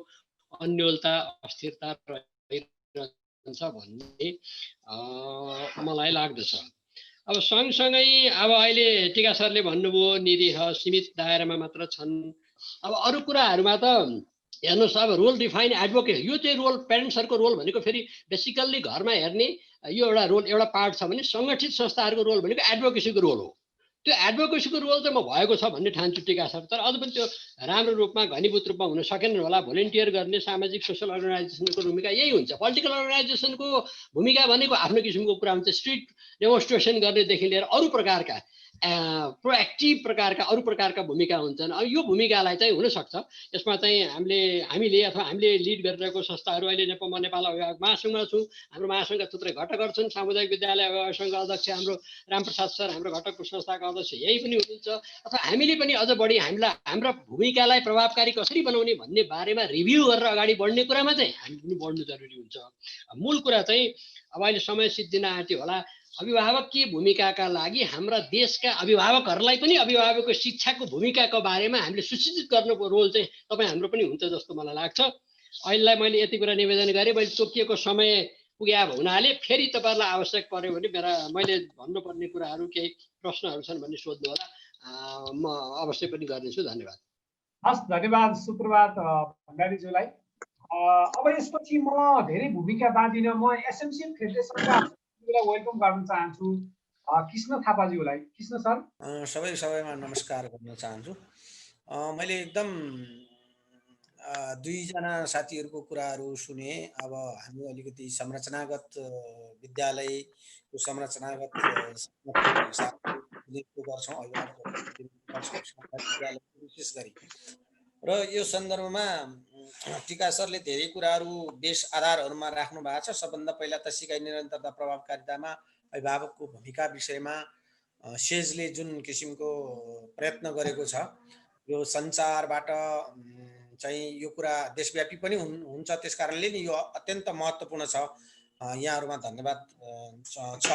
अन्योलता अस्थिरता रहन्छ भन्ने मलाई लाग्दछ। अब सँगसँगै अब अहिले टीका सरले भन्नुभयो निरीह सीमित दायरामा मात्र छन्। अब अरू कुराहरूमा त हेर्नुहोस्, अब रोल डिफाइन एडभोकेट, यो चाहिँ रोल प्यारेन्ट्सहरूको रोल भनेको फेरि बेसिकल्ली घरमा हेर्ने यो एउटा रोल एउटा पार्ट छ भने सङ्गठित संस्थाहरूको रोल भनेको एडभोकेसीको रोल हो। त्यो एडभोकेसीको रोल चाहिँ म भएको छ भन्ने ठान्छु टिका सर। तर अझ पनि त्यो राम्रो रूपमा घनीभूत रूपमा हुन सकेन होला। भोलिन्टियर गर्ने सामाजिक सोसल अर्गनाइजेसनको भूमिका यही हुन्छ। पोलिटिकल अर्गनाइजेसनको भूमिका भनेको आफ्नो किसिमको कुरा हुन्छ। स्ट्रिट डेमोन्स्ट्रेसन गर्नेदेखि लिएर अरू प्रकारका प्रोएक्टिभ प्रकारका अरू प्रकारका भूमिका हुन्छन्। अब यो भूमिकालाई चाहिँ हुनसक्छ यसमा चाहिँ हामीले अथवा हामीले लिड गरिरहेको संस्थाहरू अहिले नेपाल अभिभावक महासङ्घमा छौँ। हाम्रो महासङ्घका थुप्रै घटकहरू छन्। सामुदायिक विद्यालय अभिभावक सङ्घ अध्यक्ष हाम्रो रामप्रसाद सर हाम्रो घटकको संस्थाका अध्यक्ष यही पनि हुनुहुन्छ। अथवा हामीले पनि अझ बढी हाम्रा भूमिकालाई प्रभावकारी कसरी बनाउने भन्ने बारेमा रिभ्यू गरेर अगाडि बढ्ने कुरामा चाहिँ हामी पनि बढ्नु जरुरी हुन्छ। मूल कुरा चाहिँ अब अहिले समय सिद्धिन आँट्यो होला। अभिभावकीय भूमिकाका लागि हाम्रा देशका अभिभावकहरूलाई पनि अभिभावकको शिक्षाको भूमिकाको बारेमा हामीले सूचित गर्नुको रोल चाहिँ तपाईँ हाम्रो पनि हुन्छ जस्तो मलाई लाग्छ। अहिलेलाई मैले यति कुरा निवेदन गरेँ। मैले तोकिएको समय पुग्या हुनाले फेरि तपाईँहरूलाई आवश्यक पर्यो भने मैले भन्नुपर्ने कुराहरू केही प्रश्नहरू छन् भने सोध्नु होला। म अवश्य पनि गर्नेछु। धन्यवाद। हस्, धन्यवाद सुप्रभात भण्डारीज्यूलाई। अब यसपछि म धेरै भूमिका बाँधिन, म एसएमसिएम फेडरेसनका वेलकम गर्न चाहन्छु कृष्ण थापाज्यूलाई। कृष्ण सर। सबैमा नमस्कार गर्न चाहन्छु। मैले एकदम दुईजना साथीहरूको कुराहरू सुने। अब हामी अलिकति संरचनागत विद्यालयको संरचनागत गर्छौँ विद्यालय विशेष गरी। र यो सन्दर्भमा टिका सरले धेरै कुराहरू बेस आधारहरूमा राख्नु भएको छ। सबभन्दा पहिला त सिकाइ निरन्तरता प्रभावकारितामा अभिभावकको भूमिका विषयमा सेजले जुन किसिमको प्रयत्न गरेको छ, यो सञ्चारबाट चाहिँ यो कुरा देशव्यापी पनि हुन्छ। त्यस कारणले नि यो अत्यन्त महत्त्वपूर्ण छ। यहाँहरूमा धन्यवाद छ।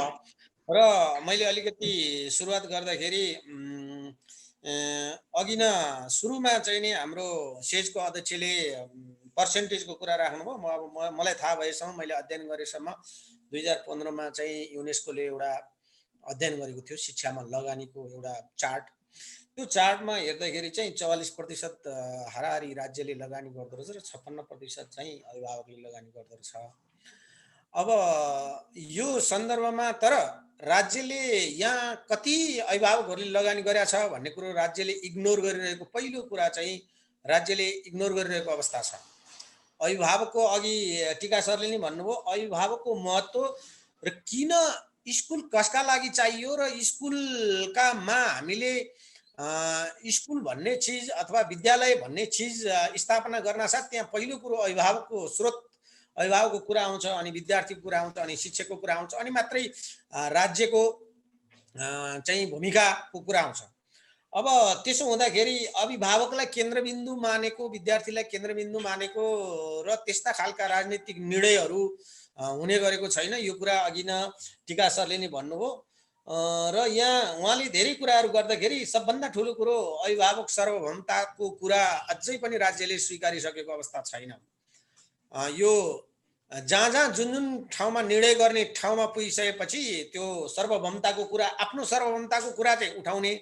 र मैले अलिकति सुरुवात गर्दाखेरि अघि न सुरुमा चाहिँ नि हाम्रो सेजको अध्यक्षले पर्सेन्टेजको कुरा राख्नुभयो। मलाई थाहा भएसम्म, मैले अध्ययन गरेसम्म 2015मा चाहिँ युनेस्कोले एउटा अध्ययन गरेको थियो शिक्षामा लगानीको एउटा चार्ट। त्यो चार्टमा हेर्दाखेरि चाहिँ 44% हाराहारी राज्यले लगानी गर्दो रहेछ र 56% चाहिँ अभिभावकले लगानी गर्दो रहेछ। अब यो सन्दर्भमा तर राज्यले यहाँ कति अभिभावकहरूले लगानी गरेका छ भन्ने कुरो राज्यले इग्नोर गरिरहेको, पहिलो कुरा चाहिँ राज्यले इग्नोर गरिरहेको अवस्था छ। अभिभावकको अघि टिका सरले नि भन्नुभयो, अभिभावकको महत्त्व र किन स्कुल कसका लागि चाहियो र स्कुलकामा हामीले स्कुल भन्ने चिज अथवा विद्यालय भन्ने चिज स्थापना गर्न साथ त्यहाँ पहिलो कुरो अभिभावकको स्रोत, अभिभावकको कुरा आउँछ, अनि विद्यार्थीको कुरा आउँछ, अनि शिक्षकको कुरा आउँछ, अनि मात्रै राज्यको चाहिँ भूमिकाको कुरा आउँछ। अब त्यसो हुँदाखेरि अभिभावकलाई केन्द्रबिन्दु मानेको, विद्यार्थीलाई केन्द्रबिन्दु मानेको र त्यस्ता खालका राजनीतिक निर्णयहरू हुने गरेको छैन। यो कुरा अघि न टिका सरले नि भन्नुभयो। र यहाँ उहाँले धेरै कुराहरू गर्दाखेरि सबभन्दा ठुलो कुरो अभिभावक सार्वभौमताको कुरा अझै पनि राज्यले स्वीकारिसकेको अवस्था छैन। यो जहाँ जहाँ जुन जुन ठाउँमा निर्णय गर्ने ठाउँमा पुगिसकेपछि त्यो सार्वभौमताको कुरा, आफ्नो सार्वभौमताको कुरा चाहिँ उठाउने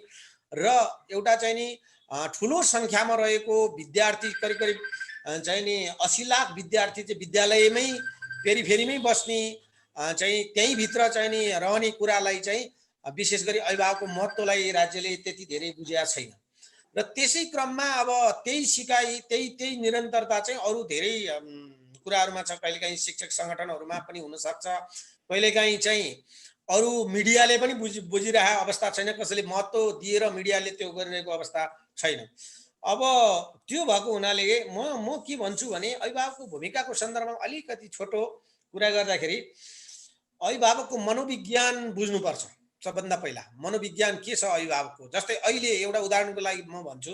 र एउटा चाहिँ नि ठुलो सङ्ख्यामा रहेको विद्यार्थी, करिब करिब चाहिँ नि 80 लाख विद्यार्थी चाहिँ विद्यालयमै पेरिफेरीमै बस्ने चाहिँ त्यहीँभित्र चाहिँ नि रहने कुरालाई चाहिँ विशेष गरी अभिभावकको महत्त्वलाई राज्यले त्यति धेरै बुझेका छैन। र त्यसै क्रममा अब त्यही सिकाइ, त्यही निरन्तरता चाहिँ अरू धेरै कुराहरूमा छ। कहिलेकाहीँ शिक्षक सङ्गठनहरूमा पनि हुनसक्छ, कहिलेकाहीँ चाहिँ अरू मिडियाले पनि बुझिरहेको अवस्था छैन, कसैले महत्त्व दिएर मिडियाले त्यो गरिरहेको अवस्था छैन। अब त्यो भएको हुनाले म के भन्छु भने अभिभावकको भूमिकाको सन्दर्भमा अलिकति छोटो कुरा गर्दाखेरि अभिभावकको मनोविज्ञान बुझ्नुपर्छ। सबभन्दा पहिला मनोविज्ञान के छ अभिभावकको। जस्तै अहिले एउटा उदाहरणको लागि म भन्छु,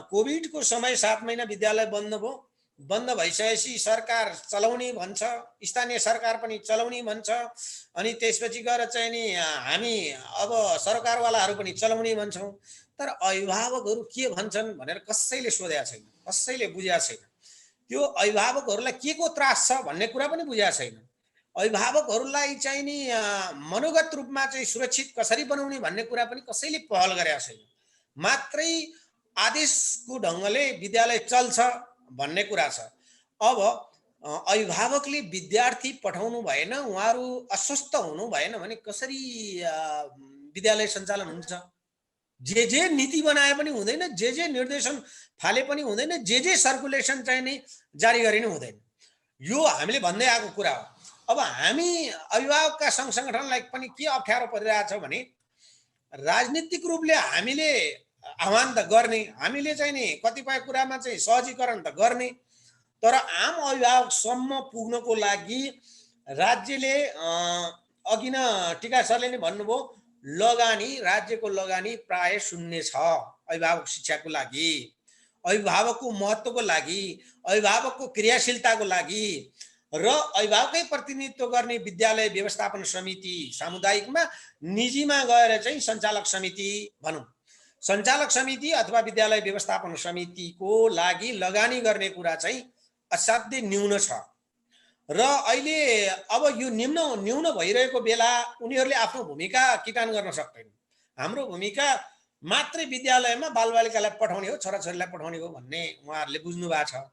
कोभिडको समय 7 महिना विद्यालय बन्द भयो। बन्द भइसकेपछि सरकार चलाउने भन्छ, स्थानीय सरकार पनि चलाउने भन्छ, अनि त्यसपछि गएर चाहिँ नि हामी अब सरकारवालाहरू पनि चलाउने भन्छौँ। तर अभिभावकहरू के भन्छन् भनेर कसैले सोधेका छैन, कसैले बुझेका छैन। त्यो अभिभावकहरूलाई के को त्रास छ भन्ने कुरा पनि बुझेका छैन। अभिभावकहरूलाई चाहिँ नि मनोगत रूपमा चाहिँ सुरक्षित कसरी बनाउने भन्ने कुरा पनि कसैले पहल गरेका छैन। मात्रै आदेशको ढङ्गले विद्यालय चल्छ भन्ने कुरा छ। अब अभिभावकले विद्यार्थी पठाउनु भएन, उहाँहरू अस्वस्थ हुनु भएन भने कसरी विद्यालय सञ्चालन हुन्छ। जे नीति बनाए पनि हुँदैन, जे निर्देशन फाले पनि हुँदैन, जे सर्कुलेसन चाहिँ नि जारी गरे नि हुँदैन। यो हामीले भन्दै आएको कुरा हो। अब हामी अभिभावकका सङ्घ सङ्गठनलाई पनि के अप्ठ्यारो परिरहेछ भने राजनीतिक रूपले हामीले आह्वान त गर्ने, हामीले चाहिँ नि कतिपय कुरामा चाहिँ सहजीकरण त गर्ने, तर आम अभिभावकसम्म पुग्नको लागि राज्यले अघि न टीका सरले नै भन्नुभयो, लगानी, राज्यको लगानी प्राय शून्य छ अभिभावक शिक्षाको लागि, अभिभावकको महत्त्वको लागि, अभिभावकको क्रियाशीलताको लागि। र अभिभावकै प्रतिनिधित्व गर्ने विद्यालय व्यवस्थापन समिति सामुदायिकमा, निजीमा गएर चाहिँ सञ्चालक समिति भनौँ, सञ्चालक समिति अथवा विद्यालय व्यवस्थापन समितिको लागि लगानी गर्ने कुरा चाहिँ असाध्यै न्यून छ। र अहिले अब यो न्यून भइरहेको बेला उनीहरूले आफ्नो भूमिका किटान गर्न सक्दैन। हाम्रो भूमिका मात्रै विद्यालयमा बालबालिकालाई पठाउने हो, छोराछोरीलाई पठाउने हो भन्ने उहाँहरूले बुझ्नु भएको छ।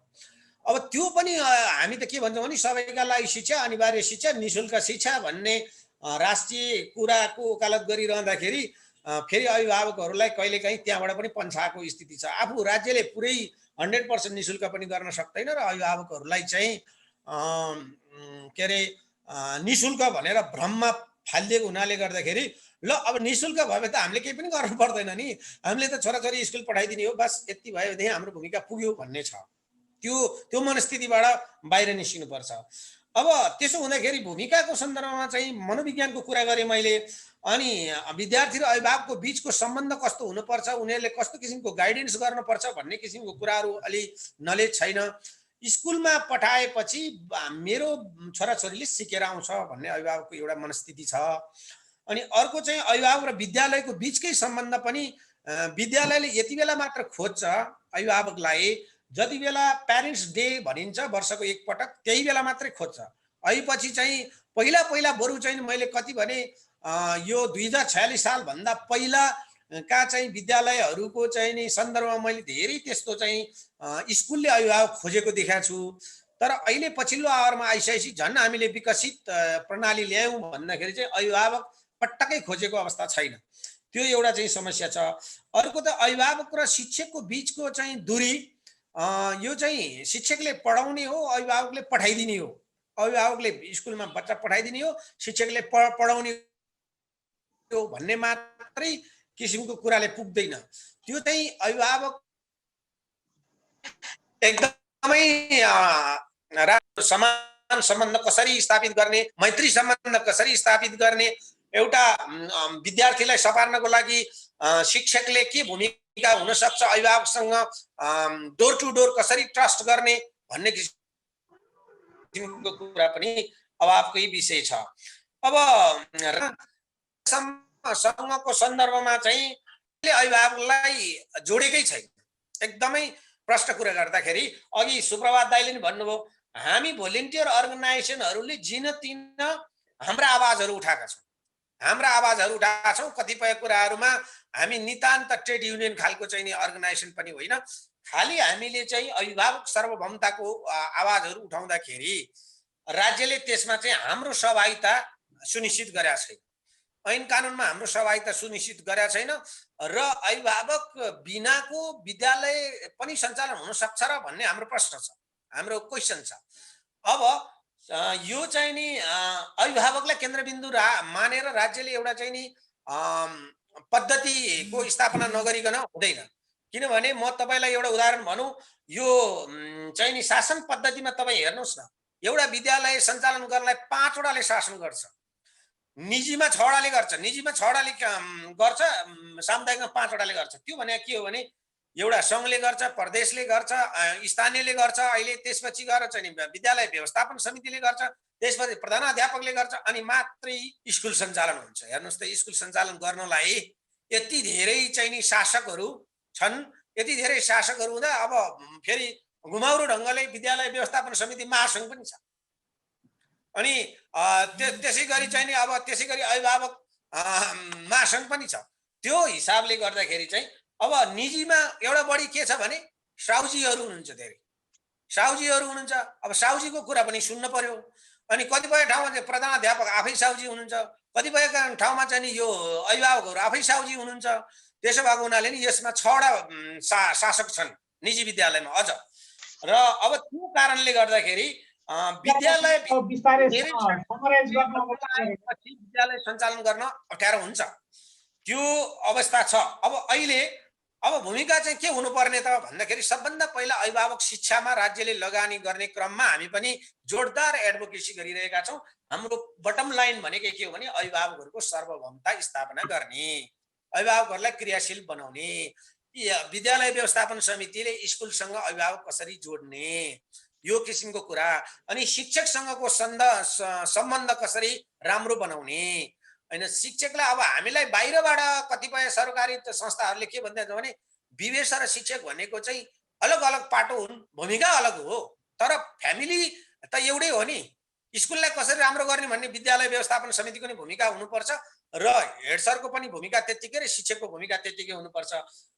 अब त्यो पनि हामी त के भन्छौँ भने सबैका लागि शिक्षा, अनिवार्य शिक्षा, निःशुल्क शिक्षा भन्ने राष्ट्रिय कुराको वकालत गरिरहँदाखेरि फेरि अभिभावकहरूलाई कहिलेकाहीँ त्यहाँबाट पनि पन्छाएको स्थिति छ। आफू राज्यले पुरै 100% निःशुल्क पनि गर्न सक्दैन र अभिभावकहरूलाई चाहिँ के अरे निःशुल्क भनेर भ्रममा फालिदिएको हुनाले गर्दाखेरि ल अब निःशुल्क भए त हामीले केही पनि गर्नु पर्दैन नि, हामीले त छोराछोरी स्कुल पठाइदिने हो, बस यति भयो भने हाम्रो भूमिका पुग्यो भन्ने छ। त्यो मनस्थितिबाट बाहिर निस्किनुपर्छ। अब त्यसो हुँदाखेरि भूमिकाको सन्दर्भमा चाहिँ मनोविज्ञानको कुरा गरेँ मैले, अनि विद्यार्थी र अभिभावकको बिचको सम्बन्ध कस्तो हुनुपर्छ, उनीहरूले कस्तो किसिमको गाइडेन्स गर्नुपर्छ भन्ने किसिमको कुराहरू अलि नलेज छैन। स्कुलमा पठाएपछि मेरो छोराछोरीले सिकेर आउँछ भन्ने अभिभावकको एउटा मनस्थिति छ। अनि अर्को चाहिँ अभिभावक र विद्यालयको बिचकै सम्बन्ध पनि विद्यालयले यति बेला मात्र खोज्छ अभिभावकलाई, जति बेला प्यारेन्ट्स डे भनिन्छ वर्षको एकपटक, त्यही बेला मात्रै खोज्छ। अहिले चाहिँ पहिला बरु चाहिँ मैले कति भने यो 2046 सालभन्दा पहिलाका चाहिँ विद्यालयहरूको चाहिँ नि सन्दर्भमा मैले धेरै त्यस्तो चाहिँ स्कुलले अभिभावक खोजेको देखाएको छु। तर अहिले पछिल्लो आवरमा आइसकेपछि झन् हामीले विकसित प्रणाली ल्यायौँ भन्दाखेरि चाहिँ अभिभावक पटक्कै खोजेको अवस्था छैन। त्यो एउटा चाहिँ समस्या छ। अर्को त अभिभावक र शिक्षकको बिचको चाहिँ दूरी, यो चाहिँ शिक्षकले पढाउने हो, अभिभावकले पठाइदिने हो, अभिभावकले स्कुलमा बच्चा पठाइदिने हो, शिक्षकले पढाउने हो भन्ने मात्रै किसिमको कुराले पुग्दैन। त्यो चाहिँ अभिभावक एकदमै राम्रो समान सम्बन्ध कसरी स्थापित गर्ने, मैत्री सम्बन्ध कसरी स्थापित गर्ने, एउटा विद्यार्थीलाई सपार्नको लागि शिक्षकले के भूमिका हुन सक्छ, अभिभावकसँग डोर टु डोर कसरी ट्रस्ट गर्ने भन्ने किसिमको कुरा पनि अभावकै विषय छ। अब सँगको सन्दर्भमा चाहिँ अभिभावकलाई जोडेकै छैन। एकदमै प्रश्न कुरा गर्दाखेरि अघि सुप्रभात दाइले नि भन्नुभयो, हामी भोलिन्टियर अर्गनाइजेसनहरूले जिन तिन हाम्रा आवाजहरू उठाएका छौँ, कतिपय कुराहरूमा हामी नितान्त ट्रेड युनियन खालको चाहिँ अर्गनाइजेसन पनि होइन, खालि हामीले चाहिँ अभिभावक सार्वभौमताको आवाजहरू उठाउँदाखेरि राज्यले त्यसमा चाहिँ हाम्रो सहभागिता सुनिश्चित गरेका छैन, ऐन कानुनमा हाम्रो सहभागिता सुनिश्चित गरेका छैन र अभिभावक बिनाको विद्यालय पनि सञ्चालन हुन सक्छ र भन्ने हाम्रो प्रश्न छ, हाम्रो क्वेसन छ। अब यो चाहिँ नि अभिभावकलाई केन्द्रबिन्दु मानेर राज्यले एउटा चाहिँ नि पद्धतिको स्थापना नगरिकन हुँदैन। किनभने म तपाईलाई एउटा उदाहरण भनौँ, यो चाहिँ नि शासन पद्धतिमा तपाईँ हेर्नुहोस् न, एउटा विद्यालय सञ्चालन गर्नलाई 5 वटाले शासन गर्छ, निजीमा 6 वटाले गर्छ, सामुदायिकमा 5 वटाले गर्छ। त्यो भने के हो भने एउटा सङ्घले गर्छ, प्रदेशले गर्छ, स्थानीयले गर्छ, अहिले त्यसपछि गएर चाहिँ विद्यालय व्यवस्थापन समितिले गर्छ, त्यसपछि प्रधानाध्यापकले गर्छ, अनि मात्रै स्कुल सञ्चालन हुन्छ। हेर्नुहोस् त, स्कुल सञ्चालन गर्नलाई यति धेरै चाहिँ नि शासकहरू छन्, यति धेरै शासकहरू हुँदा अब फेरि घुमाउरो ढङ्गले विद्यालय व्यवस्थापन समिति महासङ्घ पनि छ, अनि त्यसै गरी चाहिँ नि अब त्यसै गरी अभिभावक महासङ्घ पनि छ। त्यो हिसाबले गर्दाखेरि चाहिँ अब निजीमा एउटा बढी के छ भने साउजीहरू हुनुहुन्छ, धेरै साउजीहरू हुनुहुन्छ। अब साउजीको कुरा पनि सुन्न पर्यो। अनि कतिपय ठाउँमा चाहिँ प्रधानाध्यापक आफै साउजी हुनुहुन्छ, कतिपय ठाउँमा चाहिँ यो अभिभावकहरू आफै साउजी हुनुहुन्छ। त्यसो भएको हुनाले नि यसमा 6वटा शासक छन् निजी विद्यालयमा अझ। र अब त्यो कारणले गर्दाखेरि विद्यालय विस्तारै समराइज गर्न विद्यालय सञ्चालन गर्न अप्ठ्यारो हुन्छ, त्यो अवस्था छ। अब भूमिका चाहिँ के हुनुपर्ने त भन्दाखेरि सबभन्दा पहिला अभिभावक शिक्षामा राज्यले लगानी गर्ने क्रममा हामी पनि जोरदार एडभोकेसी गरिरहेका छौँ। हाम्रो बटम लाइन भनेको के हो भने अभिभावकहरूको सार्वभौमता स्थापना गर्ने, अभिभावकहरूलाई क्रियाशील बनाउने, विद्यालय व्यवस्थापन समितिले स्कुलसँग अभिभावक कसरी जोड्ने, यो किसिमको कुरा, अनि शिक्षकसँगको सम्बन्ध कसरी राम्रो बनाउने हैन। शिक्षकलाई अब हामीलाई बाहिरबाट कतिपय सरकारी संस्थाहरूले के भन्छ भने विवेश र शिक्षक भनेको चाहिँ अलग अलग पाटो हुन्, भूमिका अलग हो, तर फ्यामिली त एउटै हो नि। स्कुललाई कसरी राम्रो गर्ने भन्ने विद्यालय व्यवस्थापन समितिको नि भूमिका हुनुपर्छ र हेड सरको पनि भूमिका त्यत्तिकै र शिक्षकको भूमिका त्यत्तिकै हुनुपर्छ।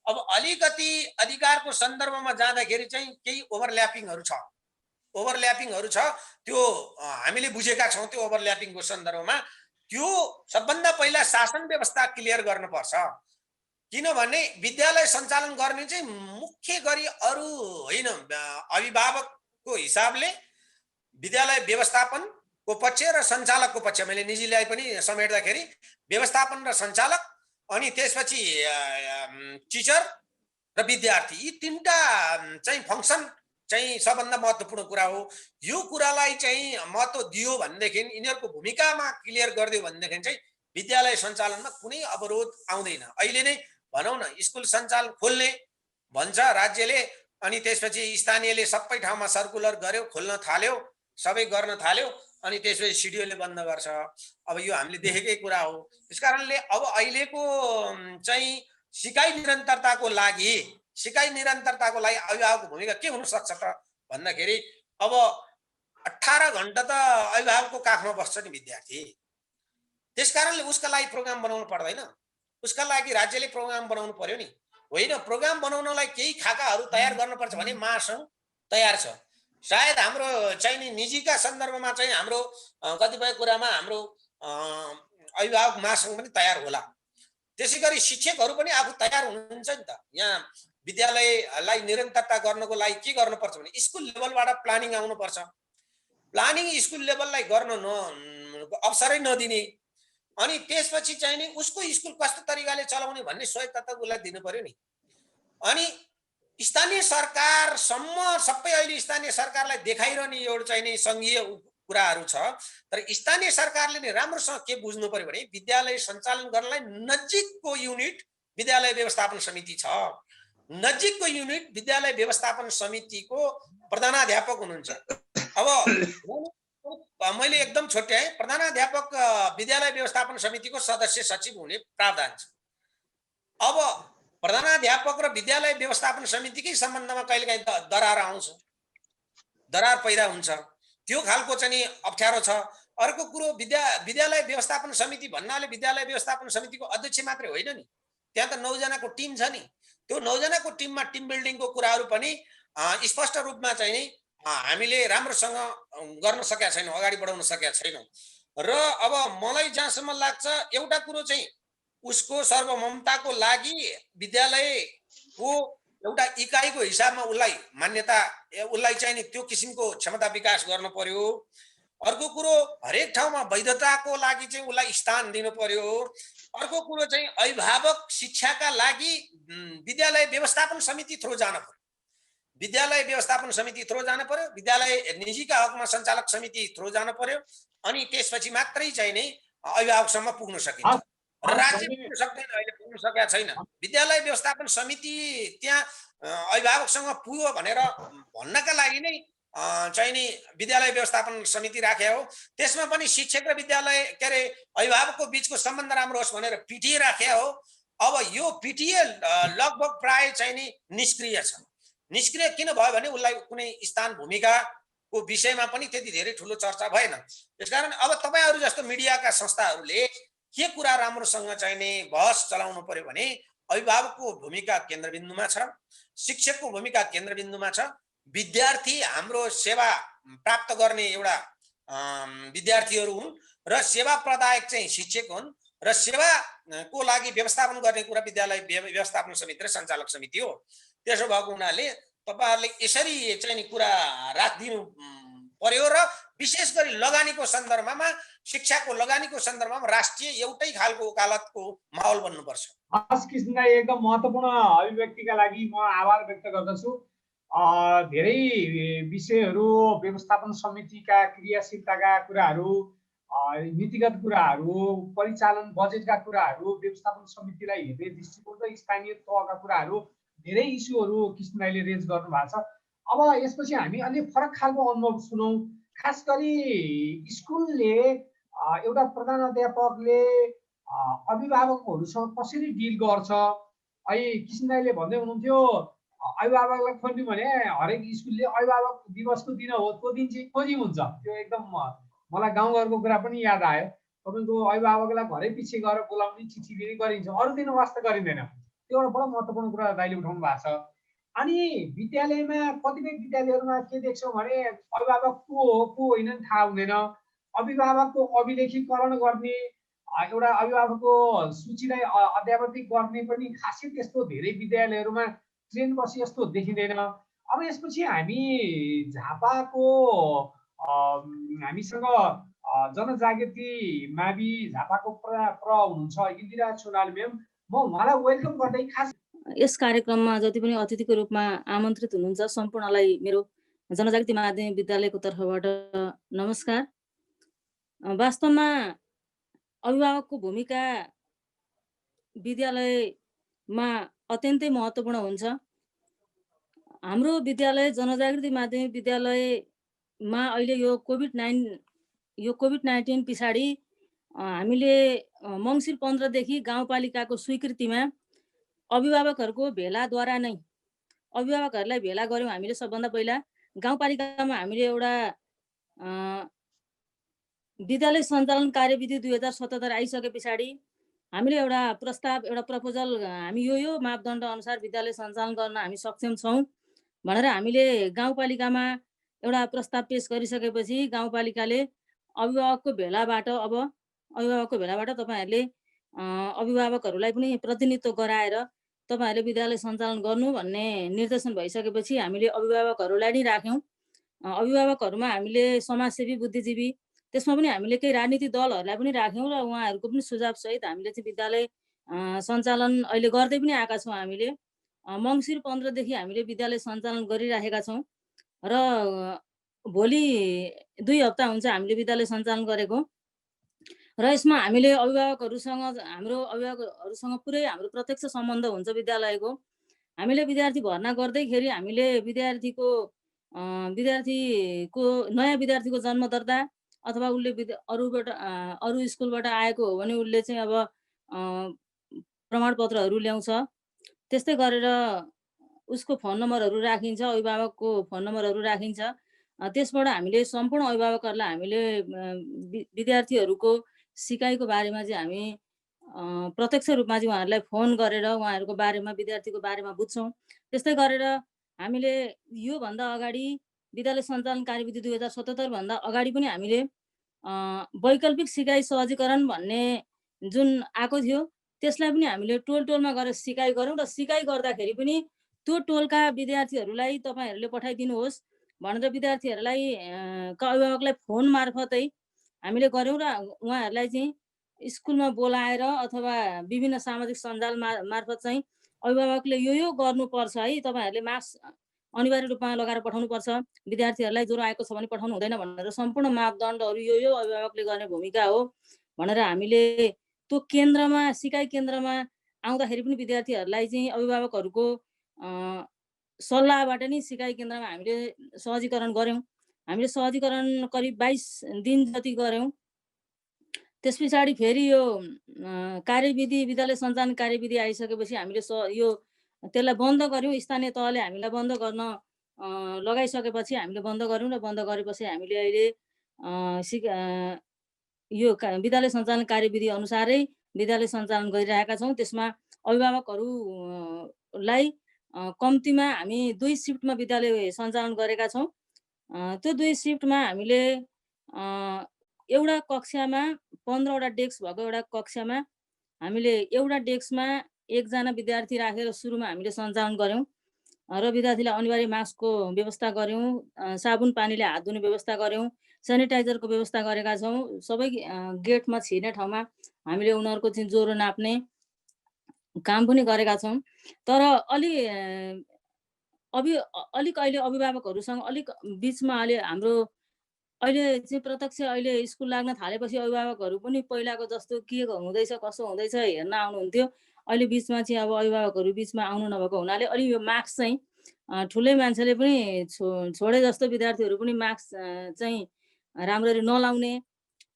अब अलिकति अधिकारको सन्दर्भमा जाँदाखेरि चाहिँ केही ओभरल्यापिङहरू छ, त्यो हामीले बुझेका छौँ। त्यो ओभरल्यापिङको सन्दर्भमा त्यो सबभन्दा पहिला शासन व्यवस्था क्लियर गर्नुपर्छ, किनभने विद्यालय सञ्चालन गर्ने चाहिँ मुख्य गरी अरू होइन, अभिभावकको हिसाबले विद्यालय व्यवस्थापनको पक्ष र सञ्चालकको पक्ष, मैले निजीलाई पनि समेट्दाखेरि व्यवस्थापन र सञ्चालक, अनि त्यसपछि टिचर र विद्यार्थी, यी तीनटा चाहिँ फङ्सन चाहिँ सबभन्दा महत्त्वपूर्ण कुरा हो। यो कुरालाई चाहिँ महत्त्व दियो भनेदेखि, यिनीहरूको भूमिकामा क्लियर गरिदियो भनेदेखि चाहिँ विद्यालय सञ्चालनमा कुनै अवरोध आउँदैन। अहिले नै भनौँ न, स्कुल सञ्चालन खोल्ने भन्छ राज्यले, अनि त्यसपछि स्थानीयले सबै ठाउँमा सर्कुलर गर्यो, खोल्न थाल्यो, सबै गर्न थाल्यो, अनि त्यसपछि सिडिओले बन्द गर्छ। अब यो हामीले देखेकै कुरा हो। त्यसकारणले अब अहिलेको चाहिँ सिकाइ निरन्तरताको लागि अभिभावकको भूमिका के हुन सक्छ त भन्दाखेरि, अब 18 घण्टा त अभिभावकको काखमा बस्छ नि विद्यार्थी। त्यसकारणले उसका लागि प्रोग्राम बनाउनु पर्दैन, उसका लागि राज्यले प्रोग्राम बनाउनु पर्यो नि। होइन, प्रोग्राम बनाउनलाई केही खाकाहरू तयार गर्नुपर्छ भने महासङ्घ तयार छ। सायद हाम्रो चाहिँ नि निजीका सन्दर्भमा चाहिँ हाम्रो कतिपय कुरामा हाम्रो अभिभावक महासङ्घ पनि तयार होला। त्यसै गरी शिक्षकहरू पनि आफू तयार हुनुहुन्छ नि त। यहाँ विद्यालयलाई निरन्तरता गर्नको लागि के गर्नुपर्छ भने स्कुल लेभलबाट प्लानिङ आउनुपर्छ। प्लानिङ स्कुल लेभललाई गर्न अवसरै नदिने, अनि त्यसपछि चाहिँ नि उसको स्कुल कस्तो तरिकाले चलाउने भन्ने स्वायत्तता त उसलाई दिनु पर्यो नि। अनि स्थानीय सरकारसम्म सबै अहिले स्थानीय सरकारलाई देखाइरहने एउटा चाहिँ नि सङ्घीय कुराहरू छ, तर स्थानीय सरकारले नि राम्रोसँग के बुझ्नु पर्यो भने विद्यालय सञ्चालन गर्नलाई नजिकको युनिट विद्यालय व्यवस्थापन समिति छ। नजिकको युनिट विद्यालय व्यवस्थापन समितिको प्रधानाध्यापक हुनुहुन्छ। अब मैले एकदम छुट्याएँ, प्रधानाध्यापक विद्यालय व्यवस्थापन समितिको सदस्य सचिव हुने प्रावधान छ। अब प्रधानाध्यापक र विद्यालय व्यवस्थापन समितिकै सम्बन्धमा कहिलेकाहीँ दरार आउँछ, दरार पैदा हुन्छ, त्यो खालको चाहिँ अप्ठ्यारो छ। अर्को कुरो, विद्यालय व्यवस्थापन समिति भन्नाले विद्यालय व्यवस्थापन समितिको अध्यक्ष मात्रै होइन नि, त्यहाँ त 9 जनाको टिम छ नि। त्यो 9 जनाको टिममा टिम बिल्डिङको कुराहरू पनि स्पष्ट रूपमा चाहिँ नि हामीले राम्रोसँग गर्न सकेका छैनौँ, अगाडि बढाउन सकेका छैनौँ। र अब मलाई जहाँसम्म लाग्छ, एउटा कुरो चाहिँ उसको सार्वभौमताको लागि विद्यालयको एउटा इकाइको हिसाबमा उसलाई मान्यता, उसलाई चाहिँ नि त्यो किसिमको क्षमता विकास गर्नु पर्यो। अर्को कुरो, हरेक ठाउँमा वैधताको लागि चाहिँ उसलाई स्थान दिनु पर्यो। अर्को कुरो चाहिँ अभिभावक शिक्षाका लागि विद्यालय व्यवस्थापन समिति थ्रो जानु पर्यो, विद्यालय व्यवस्थापन समिति थ्रो जानु पर्यो, विद्यालय निजीका हकमा सञ्चालक समिति थ्रो जानु पर्यो, अनि त्यसपछि मात्रै चाहिँ नि अभिभावकसम्म पुग्न सकिन्छ। राज्य पुग्न सक्दैन, अहिले पुग्न सकेका छैन। विद्यालय व्यवस्थापन समिति त्यहाँ अभिभावकसँग पुग्यो भनेर भन्नका लागि नै चाहिँ नि विद्यालय व्यवस्थापन समिति राखे हो। त्यसमा पनि शिक्षक र विद्यालय के अरे अभिभावकको बिचको सम्बन्ध राम्रो होस् भनेर पिटिए राखे हो। अब यो पिटिए लगभग प्राय चाहिँ नि निष्क्रिय छ। निष्क्रिय किन भयो भने उसलाई कुनै स्थान भूमिकाको विषयमा पनि त्यति धेरै ठुलो चर्चा भएन। त्यसकारण अब तपाईहरू जस्तो मिडियाका संस्थाहरूले के कुरा राम्रोसँग चाहिँ नि बहस चलाउनु पर्यो भने अभिभावकको भूमिका केन्द्रबिन्दुमा छ, शिक्षकको भूमिका केन्द्रबिन्दुमा छ, विद्यार्थी हाम्रो सेवा प्राप्त गर्ने एउटा विद्यार्थीहरू हुन् र सेवा प्रदायक चाहिँ शिक्षक हुन् र सेवाको लागि व्यवस्थापन गर्ने कुरा विद्यालय व्यवस्थापन समिति र सञ्चालक समिति हो। त्यसो भएको हुनाले तपाईहरुले यसरी चाहिँ नि कुरा राखिदिनु पर्यो र विशेष गरी लगानीको सन्दर्भमा शिक्षाको लगानीको सन्दर्भमा राष्ट्रिय एउटै खालको वकालतको माहौल बन्नुपर्छ। हस् कृष्ण दाइ, एकदम महत्त्वपूर्ण अभिव्यक्तिका लागि म आभार व्यक्त गर्दछु। धेरै विषयहरू व्यवस्थापन समितिका क्रियाशीलताका कुराहरू, नीतिगत कुराहरू, परिचालन बजेटका कुराहरू, व्यवस्थापन समितिलाई हेर्ने दृष्टिकोण र स्थानीय तहका कुराहरू, धेरै इस्युहरू कृष्ण दाइले रेज गर्नु भएको छ। अब यसपछि हामी अलि फरक खालको अनुभव सुनौँ। खास गरी स्कुलले एउटा प्रधान अध्यापकले अभिभावकहरूसँग कसरी डिल गर्छ। अहिले कृष्ण दाइले भन्दै हुनुहुन्थ्यो अभिभावकलाई खोज्नु भने हरेक स्कुलले अभिभावक दिवसको दिन हो, त्यो दिन चाहिँ खोजी हुन्छ। त्यो एकदम मलाई गाउँघरको कुरा पनि याद आयो। तपाईँको अभिभावकलाई घरै पछि गएर बोलाउने, चिठी दिने गरिन्छ, अरू दिन वास्ता गरिँदैन। त्यो एउटा बडो महत्त्वपूर्ण कुरा दाइले उठाउनु भएको छ। अनि विद्यालयमा कतिपय विद्यालयहरूमा के देख्छौँ भने अभिभावक को हो को होइन थाहा हुँदैन। अभिभावकको अभिलेखीकरण गर्ने, एउटा अभिभावकको सूचीलाई अध्यावधिक गर्ने पनि खासै त्यस्तो धेरै विद्यालयहरूमा ट्रेन बसी यस्तो देखिँदैन। अब यसपछि हामी झापाको हामीसँग जनजागृति मावि झापाको प्र हुनुहुन्छ इन्दिरा चुनाल म्याम, म उहाँलाई वेलकम गर्दै खास यस कार्यक्रममा जति पनि अतिथिको रूपमा आमन्त्रित हुनुहुन्छ सम्पूर्णलाई मेरो जनजागृति माध्यमिक विद्यालयको तर्फबाट नमस्कार। वास्तवमा अभिभावकको भूमिका विद्यालयमा अत्यन्तै महत्त्वपूर्ण हुन्छ। हाम्रो विद्यालय जनजागृति माध्यमिक विद्यालयमा अहिले यो कोभिड-19 पछाडि हामीले मङ्सिर 15 देखि गाउँपालिकाको स्वीकृतिमा अभिभावकहरूको भेलाद्वारा नै अभिभावकहरूलाई भेला गऱ्यौँ। हामीले सबभन्दा पहिला गाउँपालिकामा हामीले एउटा विद्यालय सञ्चालन कार्यविधि 2077 आइसके पछाडि हामीले एउटा प्रस्ताव, एउटा प्रपोजल, हामी यो मापदण्ड अनुसार विद्यालय सञ्चालन गर्न हामी सक्षम छौँ भनेर हामीले गाउँपालिकामा एउटा प्रस्ताव पेश गरिसकेपछि गाउँपालिकाले अभिभावकको भेलाबाट तपाईँहरूले अभिभावकहरूलाई पनि प्रतिनिधित्व गराएर तपाईँहरूले विद्यालय सञ्चालन गर्नु भन्ने निर्देशन भइसकेपछि हामीले अभिभावकहरूलाई नै राख्यौँ। अभिभावकहरूमा हामीले समाजसेवी, बुद्धिजीवी, त्यसमा पनि हामीले केही राजनीतिक दलहरूलाई पनि राख्यौँ र उहाँहरूको पनि सुझावसहित हामीले चाहिँ विद्यालय सञ्चालन अहिले गर्दै पनि आएका छौँ। हामीले मङ्सिर 15 देखि हामीले विद्यालय सञ्चालन गरिराखेका छौँ र भोलि 2 हप्ता हुन्छ हामीले विद्यालय सञ्चालन गरेको र यसमा हामीले अभिभावकहरूसँग पुरै हाम्रो प्रत्यक्ष सम्बन्ध हुन्छ विद्यालयको। हामीले विद्यार्थी भर्ना गर्दैखेरि हामीले विद्यार्थीको नयाँ विद्यार्थीको जन्म दर्ता अथवा उसले अरू स्कुलबाट आएको हो भने उसले चाहिँ अब प्रमाणपत्रहरू ल्याउँछ। त्यस्तै गरेर उसको फोन नम्बरहरू राखिन्छ, अभिभावकको फोन नम्बरहरू राखिन्छ। त्यसबाट हामीले सम्पूर्ण अभिभावकहरूलाई हामीले विद्यार्थीहरूको सिकाइको बारेमा चाहिँ हामी प्रत्यक्ष रूपमा चाहिँ उहाँहरूलाई फोन गरेर उहाँहरूको बारेमा, विद्यार्थीको बारेमा बुझ्छौँ। त्यस्तै गरेर हामीले योभन्दा अगाडि विद्यालय सञ्चालन कार्यविधि 2077 भन्दा अगाडि पनि हामीले वैकल्पिक सिकाइ सहजीकरण भन्ने जुन आएको थियो त्यसलाई पनि हामीले टोलमा गएर सिकाइ गऱ्यौँ र सिकाइ गर्दाखेरि पनि त्यो टोलका विद्यार्थीहरूलाई तपाईँहरूले पठाइदिनुहोस् भनेर विद्यार्थीहरूलाई अभिभावकलाई फोन मार्फतै हामीले गऱ्यौँ र उहाँहरूलाई चाहिँ स्कुलमा बोलाएर अथवा विभिन्न सामाजिक सञ्जाल मार्फत चाहिँ अभिभावकले यो गर्नुपर्छ है, तपाईँहरूले मास्क अनिवार्य रूपमा लगाएर पठाउनुपर्छ, विद्यार्थीहरूलाई ज्वरो आएको छ भने पठाउनु हुँदैन भनेर सम्पूर्ण मापदण्डहरू यो अभिभावकले गर्ने भूमिका हो भनेर हामीले त्यो केन्द्रमा, सिकाइ केन्द्रमा आउँदाखेरि पनि विद्यार्थीहरूलाई चाहिँ अभिभावकहरूको सल्लाहबाट नै सिकाइ केन्द्रमा हामीले सहजीकरण गऱ्यौँ। हामीले सहजीकरण करिब 22 दिन जति गऱ्यौँ। त्यस पछाडि फेरि यो कार्यविधि, विद्यालय सञ्चालन कार्यविधि आइसकेपछि हामीले त्यसलाई बन्द गऱ्यौँ। स्थानीय तहले हामीलाई बन्द गर्न लगाइसकेपछि हामीले बन्द गऱ्यौँ र बन्द गरेपछि हामीले अहिले यो विद्यालय सञ्चालन कार्यविधि अनुसारै विद्यालय सञ्चालन गरिरहेका छौँ। त्यसमा अभिभावकहरूलाई कम्तीमा हामी 2 सिफ्टमा विद्यालय सञ्चालन गरेका छौँ। त्यो 2 सिफ्टमा हामीले एउटा कक्षामा 15वटा डेस्क भएको एउटा कक्षामा हामीले एउटा डेस्कमा एकजना विद्यार्थी राखेर सुरुमा हामीले सञ्चालन गऱ्यौँ र विद्यार्थीलाई अनिवार्य मास्कको व्यवस्था गऱ्यौँ, साबुन पानीले हात धुने व्यवस्था गऱ्यौँ, सेनिटाइजरको व्यवस्था गरेका छौँ। सबै गेटमा छिर्ने ठाउँमा हामीले उनीहरूको चाहिँ ज्वरो नाप्ने काम पनि गरेका छौँ। तर अलिक अहिले अभिभावकहरूसँग अलिक बिचमा अहिले हाम्रो अहिले चाहिँ प्रत्यक्ष अहिले स्कुल लाग्न थालेपछि अभिभावकहरू पनि पहिलाको जस्तो के हुँदैछ कसो हुँदैछ हेर्न आउनुहुन्थ्यो। अहिले बिचमा चाहिँ अब अभिभावकहरू बिचमा आउनु नभएको हुनाले अलि यो मास्क चाहिँ ठुलै मान्छेले पनि छोडे जस्तो विद्यार्थीहरू पनि मास्क चाहिँ राम्ररी नलाउने,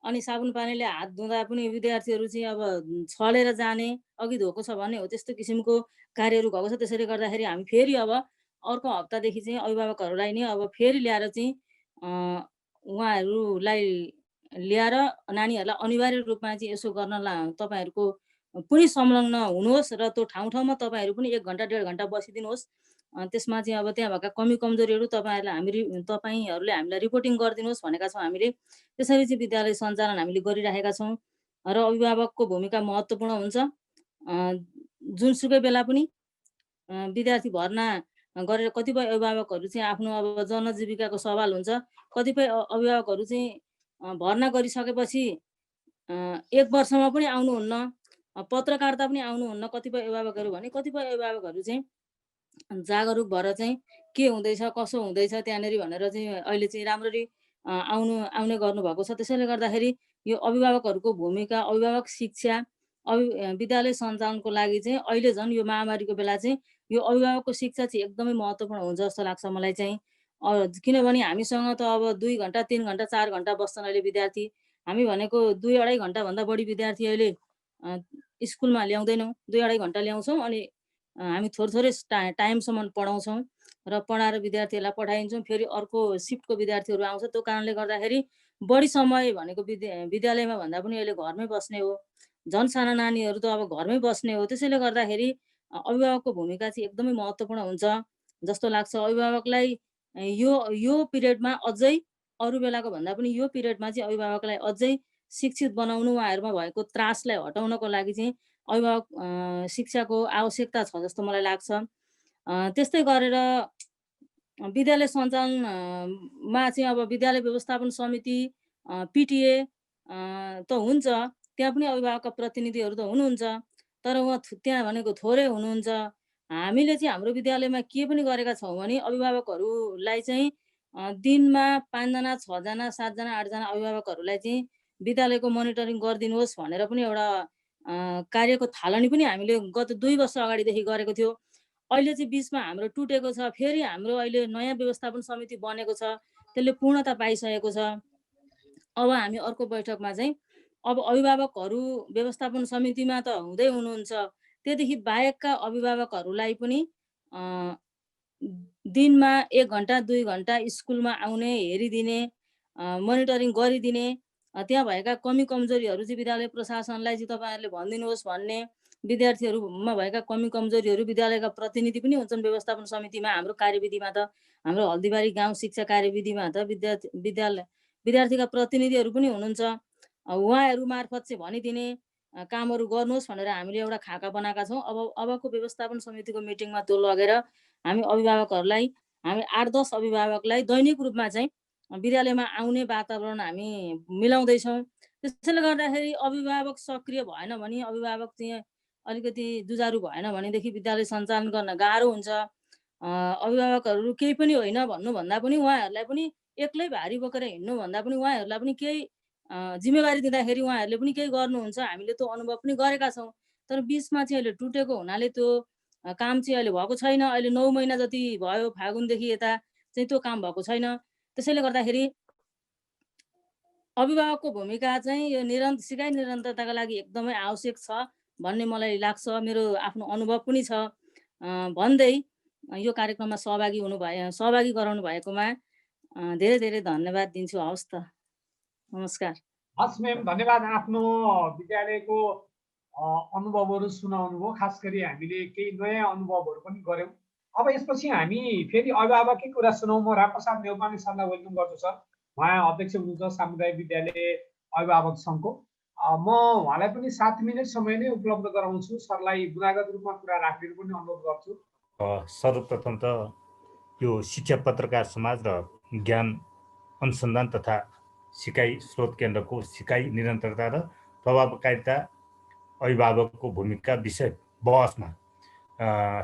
अनि साबुन पानीले हात धुँदा पनि विद्यार्थीहरू चाहिँ अब छलेर जाने, अघि धोएको छ भने हो त्यस्तो किसिमको कार्यहरू भएको छ। त्यसैले गर्दाखेरि हामी फेरि अब अर्को हप्तादेखि चाहिँ अभिभावकहरूलाई नै अब फेरि ल्याएर चाहिँ उहाँहरूलाई ल्याएर नानीहरूलाई अनिवार्य रूपमा चाहिँ यसो गर्न तपाईँहरूको पनि संलग्न हुनुहोस् र त्यो ठाउँ तपाईँहरू पनि 1 घन्टा 1.5 घन्टा बसिदिनुहोस्। त्यसमा चाहिँ अब त्यहाँ भएका कमी कमजोरीहरू तपाईँहरूले हामीलाई रिपोर्टिङ गरिदिनुहोस् भनेका छौँ हामीले। त्यसरी चाहिँ विद्यालय सञ्चालन हामीले गरिराखेका छौँ र अभिभावकको भूमिका महत्त्वपूर्ण हुन्छ। जुनसुकै बेला पनि विद्यार्थी भर्ना गरेर कतिपय अभिभावकहरू चाहिँ आफ्नो अब जनजीविकाको सवाल हुन्छ। कतिपय अभिभावकहरू चाहिँ भर्ना गरिसकेपछि 1 वर्षमा पनि आउनुहुन्न, पत्रकारिता पनि आउनुहुन्न कतिपय अभिभावकहरू भने। कतिपय अभिभावकहरू चाहिँ जागरुक भएर चाहिँ के हुँदैछ कसो हुँदैछ त्यहाँनेरि भनेर चाहिँ अहिले चाहिँ राम्ररी आउने गर्नुभएको छ। त्यसैले गर्दाखेरि यो अभिभावकहरूको भूमिका, अभिभावक शिक्षा, विद्यालय सञ्चालनको लागि चाहिँ अहिले झन् यो महामारीको बेला चाहिँ यो अभिभावकको शिक्षा चाहिँ एकदमै महत्त्वपूर्ण हुन्छ जस्तो लाग्छ मलाई चाहिँ। किनभने हामीसँग त अब 2 घन्टा 3 घन्टा 4 घन्टा बस्छन् अहिले विद्यार्थी। हामी भनेको 2-2.5 घन्टाभन्दा बढी विद्यार्थी अहिले स्कुलमा ल्याउँदैनौँ। 2-2.5 घन्टा ल्याउँछौँ अनि हामी थोरै टाइमसम्म पढाउँछौँ र पढाएर विद्यार्थीहरूलाई पठाइन्छौँ। फेरि अर्को सिफ्टको विद्यार्थीहरू आउँछ। त्यो कारणले गर्दाखेरि बढी समय भनेको विद्यालयमा भन्दा पनि अहिले घरमै बस्ने हो। झन् साना नानीहरू त अब घरमै बस्ने हो। त्यसैले गर्दाखेरि अभिभावकको भूमिका चाहिँ एकदमै महत्त्वपूर्ण हुन्छ जस्तो लाग्छ। अभिभावकलाई यो पिरियडमा अझै अरू बेलाको भन्दा पनि यो पिरियडमा चाहिँ अभिभावकलाई अझै शिक्षित बनाउनु, उहाँहरूमा भएको त्रासलाई हटाउनको लागि चाहिँ अभिभावक शिक्षाको आवश्यकता छ जस्तो मलाई लाग्छ। त्यस्तै गरेर विद्यालय सञ्चालनमा चाहिँ अब विद्यालय व्यवस्थापन समिति, पिटिए त हुन्छ, त्यहाँ पनि अभिभावकका प्रतिनिधिहरू त हुनुहुन्छ, तर उहाँ त्यहाँ भनेको थोरै हुनुहुन्छ। हामीले चाहिँ हाम्रो विद्यालयमा के पनि गरेका छौँ भने अभिभावकहरूलाई चाहिँ दिनमा 5 जना 6 जना 7 जना 8 जना अभिभावकहरूलाई चाहिँ विद्यालयको मोनिटरिङ गरिदिनुहोस् भनेर पनि एउटा कार्यको थालनी पनि हामीले गत 2 वर्ष अगाडिदेखि गरेको थियो। अहिले चाहिँ बिचमा हाम्रो टुटेको छ। फेरि हाम्रो अहिले नयाँ व्यवस्थापन समिति बनेको छ, त्यसले पूर्णता पाइसकेको छ। अब हामी अर्को बैठकमा चाहिँ अब अभिभावकहरू व्यवस्थापन समितिमा त हुँदै हुनुहुन्छ, त्योदेखि बाहेकका अभिभावकहरूलाई पनि दिनमा 1 घन्टा 2 घन्टा स्कुलमा आउने, हेरिदिने, मोनिटरिङ गरिदिने, त्यहाँ भएका कमी कमजोरीहरू चाहिँ विद्यालय प्रशासनलाई चाहिँ तपाईँहरूले भनिदिनुहोस् भन्ने, विद्यार्थीहरूमा भएका कमी कमजोरीहरू विद्यालयका प्रतिनिधि पनि हुन्छन् व्यवस्थापन समितिमा। हाम्रो कार्यविधिमा त हाम्रो हल्दीबारी गाउँ शिक्षा कार्यविधिमा त विद्यार्थीका प्रतिनिधिहरू पनि हुनुहुन्छ। उहाँहरू मार्फत चाहिँ भनिदिने कामहरू गर्नुहोस् भनेर हामीले एउटा खाका बनाएका छौँ। अबको व्यवस्थापन समितिको मिटिङमा त्यो लगेर हामी अभिभावकहरूलाई, हामी 8-10 अभिभावकलाई दैनिक रूपमा चाहिँ विद्यालयमा आउने वातावरण हामी मिलाउँदैछौँ। त्यसैले गर्दाखेरि अभिभावक सक्रिय भएन भने, अभिभावक चाहिँ अलिकति जुझारु भएन भनेदेखि विद्यालय सञ्चालन गर्न गाह्रो हुन्छ। अभिभावकहरू केही पनि होइन भन्नुभन्दा पनि, उहाँहरूलाई पनि एक्लै भारी बोकेर हिँड्नु भन्दा पनि उहाँहरूलाई पनि केही जिम्मेवारी दिँदाखेरि उहाँहरूले पनि केही गर्नुहुन्छ। हामीले त्यो अनुभव पनि गरेका छौँ। तर बिचमा चाहिँ अहिले टुटेको हुनाले त्यो काम चाहिँ अहिले भएको छैन। अहिले 9 महिना जति भयो, फागुनदेखि यता चाहिँ त्यो काम भएको छैन। त्यसैले गर्दाखेरि अभिभावकको भूमिका चाहिँ यो सिकाइ निरन्तरताका लागि एकदमै आवश्यक छ भन्ने मलाई लाग्छ। मेरो आफ्नो अनुभव पनि छ भन्दै यो कार्यक्रममा सहभागी गराउनु भएकोमा धेरै धेरै धन्यवाद दिन्छु। हवस् त, नमस्कार। हस् म्याम, धन्यवाद। आफ्नो विद्यालयको अनुभवहरू सुनाउनु भयो। खास गरी हामीले केही नयाँ अनुभवहरू पनि गऱ्यौँ। अब यसपछि हामी फेरि अभिभावककै कुरा सुनौँ। म रामप्रसाद नेउपाने सरलाई वेलकम गर्छु सर। उहाँ अध्यक्ष हुनुहुन्छ सामुदायिक विद्यालय अभिभावक सङ्घको। म उहाँलाई पनि 7 मिनट समय नै उपलब्ध गराउँछु। सरलाई गुनागत रूपमा कुरा राखेर पनि अनुरोध गर्छु। सर्वप्रथम त यो शिक्षा पत्रकार समाज र ज्ञान अनुसन्धान तथा सिकाइ स्रोत केन्द्रको सिकाइ निरन्तरता र प्रभावकारिता अभिभावकको भूमिका विषय बहसमा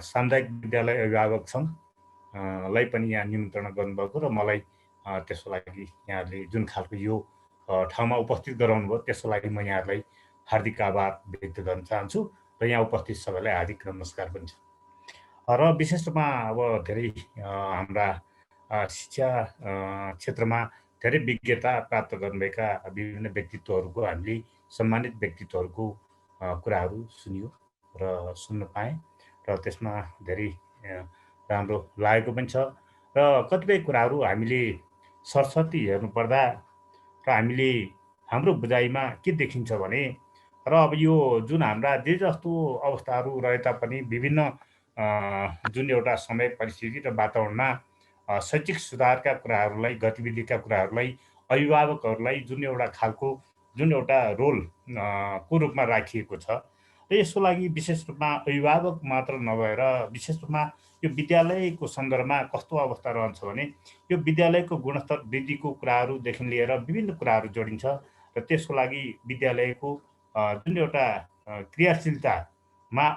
सामुदायिक विद्यालय अभिभावक सङ्घलाई पनि यहाँ निमन्त्रणा गर्नुभएको र मलाई त्यसको लागि यहाँहरूले जुन खालको यो ठाउँमा उपस्थित गराउनु भयो त्यसको लागि म यहाँहरूलाई हार्दिक आभार व्यक्त गर्न चाहन्छु र यहाँ उपस्थित सबैलाई हार्दिक नमस्कार पनि छ। र विशेष रूपमा अब धेरै हाम्रा शिक्षा क्षेत्रमा धेरै विज्ञता प्राप्त गर्नुभएका विभिन्न व्यक्तित्वहरूको हामीले सम्मानित व्यक्तित्वहरूको कुराहरू सुनियो र सुन्न पाएँ र त्यसमा धेरै राम्रो लागेको पनि छ। र कतिपय कुराहरू हामीले सरस्वती हेर्नुपर्दा र हामीले हाम्रो बुझाइमा के देखिन्छ भने र अब यो जुन हाम्रा जे जस्तो अवस्थाहरू रहे तापनि विभिन्न जुन एउटा समय परिस्थिति र वातावरणमा शैक्षिक सुधारका कुराहरूलाई गतिविधिका कुराहरूलाई अभिभावकहरूलाई जुन एउटा खालको जुन एउटा रोल को रूपमा राखिएको छ र यसको लागि विशेष रूपमा अभिभावक मात्र नभएर विशेष रूपमा यो विद्यालयको सन्दर्भमा कस्तो अवस्था रहन्छ भने यो विद्यालयको गुणस्तर वृद्धिको कुराहरूदेखि लिएर विभिन्न कुराहरू जोडिन्छ र त्यसको लागि विद्यालयको जुन एउटा क्रियाशीलतामा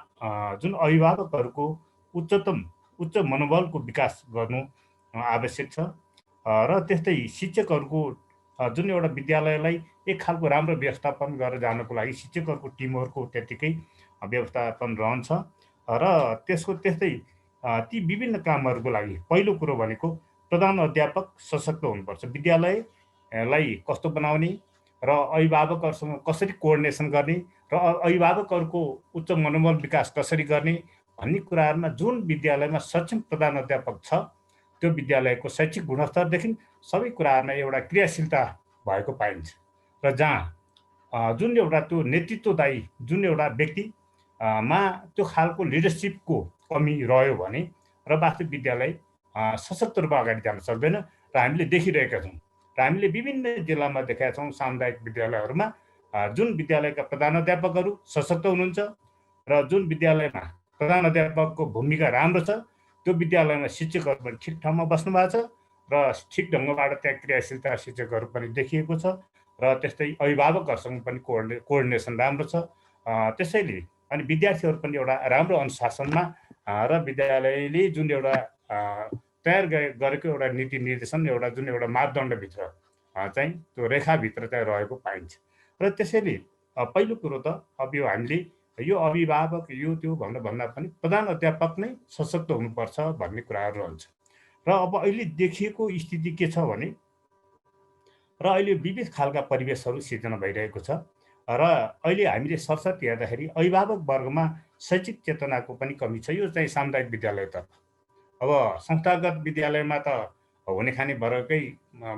जुन अभिभावकहरूको उच्च मनोबलको विकास गर्नु आवश्यक छ र त्यस्तै शिक्षकहरूको जुन एउटा विद्यालयलाई एक खालको राम्रो व्यवस्थापन गरेर जानको लागि शिक्षकहरूको टिमहरूको त्यत्तिकै व्यवस्थापन रहन्छ र त्यस्तै ती विभिन्न कामहरूको लागि पहिलो कुरो भनेको प्रधान अध्यापक सशक्त हुनुपर्छ। विद्यालयलाई कस्तो बनाउने र अभिभावकहरूसँग कसरी कोअर्डिनेसन गर्ने र अभिभावकहरूको उच्च मनोबल विकास कसरी गर्ने भन्ने कुराहरूमा जुन विद्यालयमा सक्षम प्रधान अध्यापक छ त्यो विद्यालयको शैक्षिक गुणस्तरदेखि सबै कुराहरूमा एउटा क्रियाशीलता भएको पाइन्छ र जहाँ जुन एउटा त्यो नेतृत्वदायी जुन एउटा व्यक्तिमा त्यो खालको लिडरसिपको कमी रह्यो भने र वास्तविक विद्यालय सशक्त रूपमा अगाडि जान सक्दैन र हामीले देखिरहेका छौँ र हामीले विभिन्न जिल्लामा देखेका छौँ सामुदायिक विद्यालयहरूमा जुन विद्यालयका प्रधान अध्यापकहरू सशक्त हुनुहुन्छ र जुन विद्यालयमा प्रधान अध्यापकको भूमिका राम्रो छ त्यो विद्यालयमा शिक्षकहरू पनि ठिक ठाउँमा बस्नु भएको छ र ठिक ढङ्गबाट त्यहाँ क्रियाशीलता शिक्षकहरू पनि देखिएको छ र त्यस्तै अभिभावकहरूसँग पनि कोअर्डिनेसन राम्रो छ। त्यसैले अनि विद्यार्थीहरू पनि एउटा राम्रो अनुशासनमा र विद्यालयले जुन एउटा तयार गरेको एउटा नीति निर्देशन एउटा जुन एउटा मापदण्डभित्र चाहिँ त्यो रेखाभित्र चाहिँ रहेको पाइन्छ र त्यसैले पहिलो कुरो त अब यो हामीले यो अभिभावक यो त्यो भन्दा पनि प्रधान अध्यापक नै सशक्त हुनुपर्छ भन्ने कुराहरू रहन्छ र अब अहिले देखिएको स्थिति के छ भने र अहिले विविध खालका परिवेशहरू सिर्जना भइरहेको छ र अहिले हामीले सरसर्ती हेर्दाखेरि अभिभावक वर्गमा शैक्षिक चेतनाको पनि कमी छ। यो चाहिँ सामुदायिक विद्यालयतर्फ अब संस्थागत विद्यालयमा त हुने खाने वर्गकै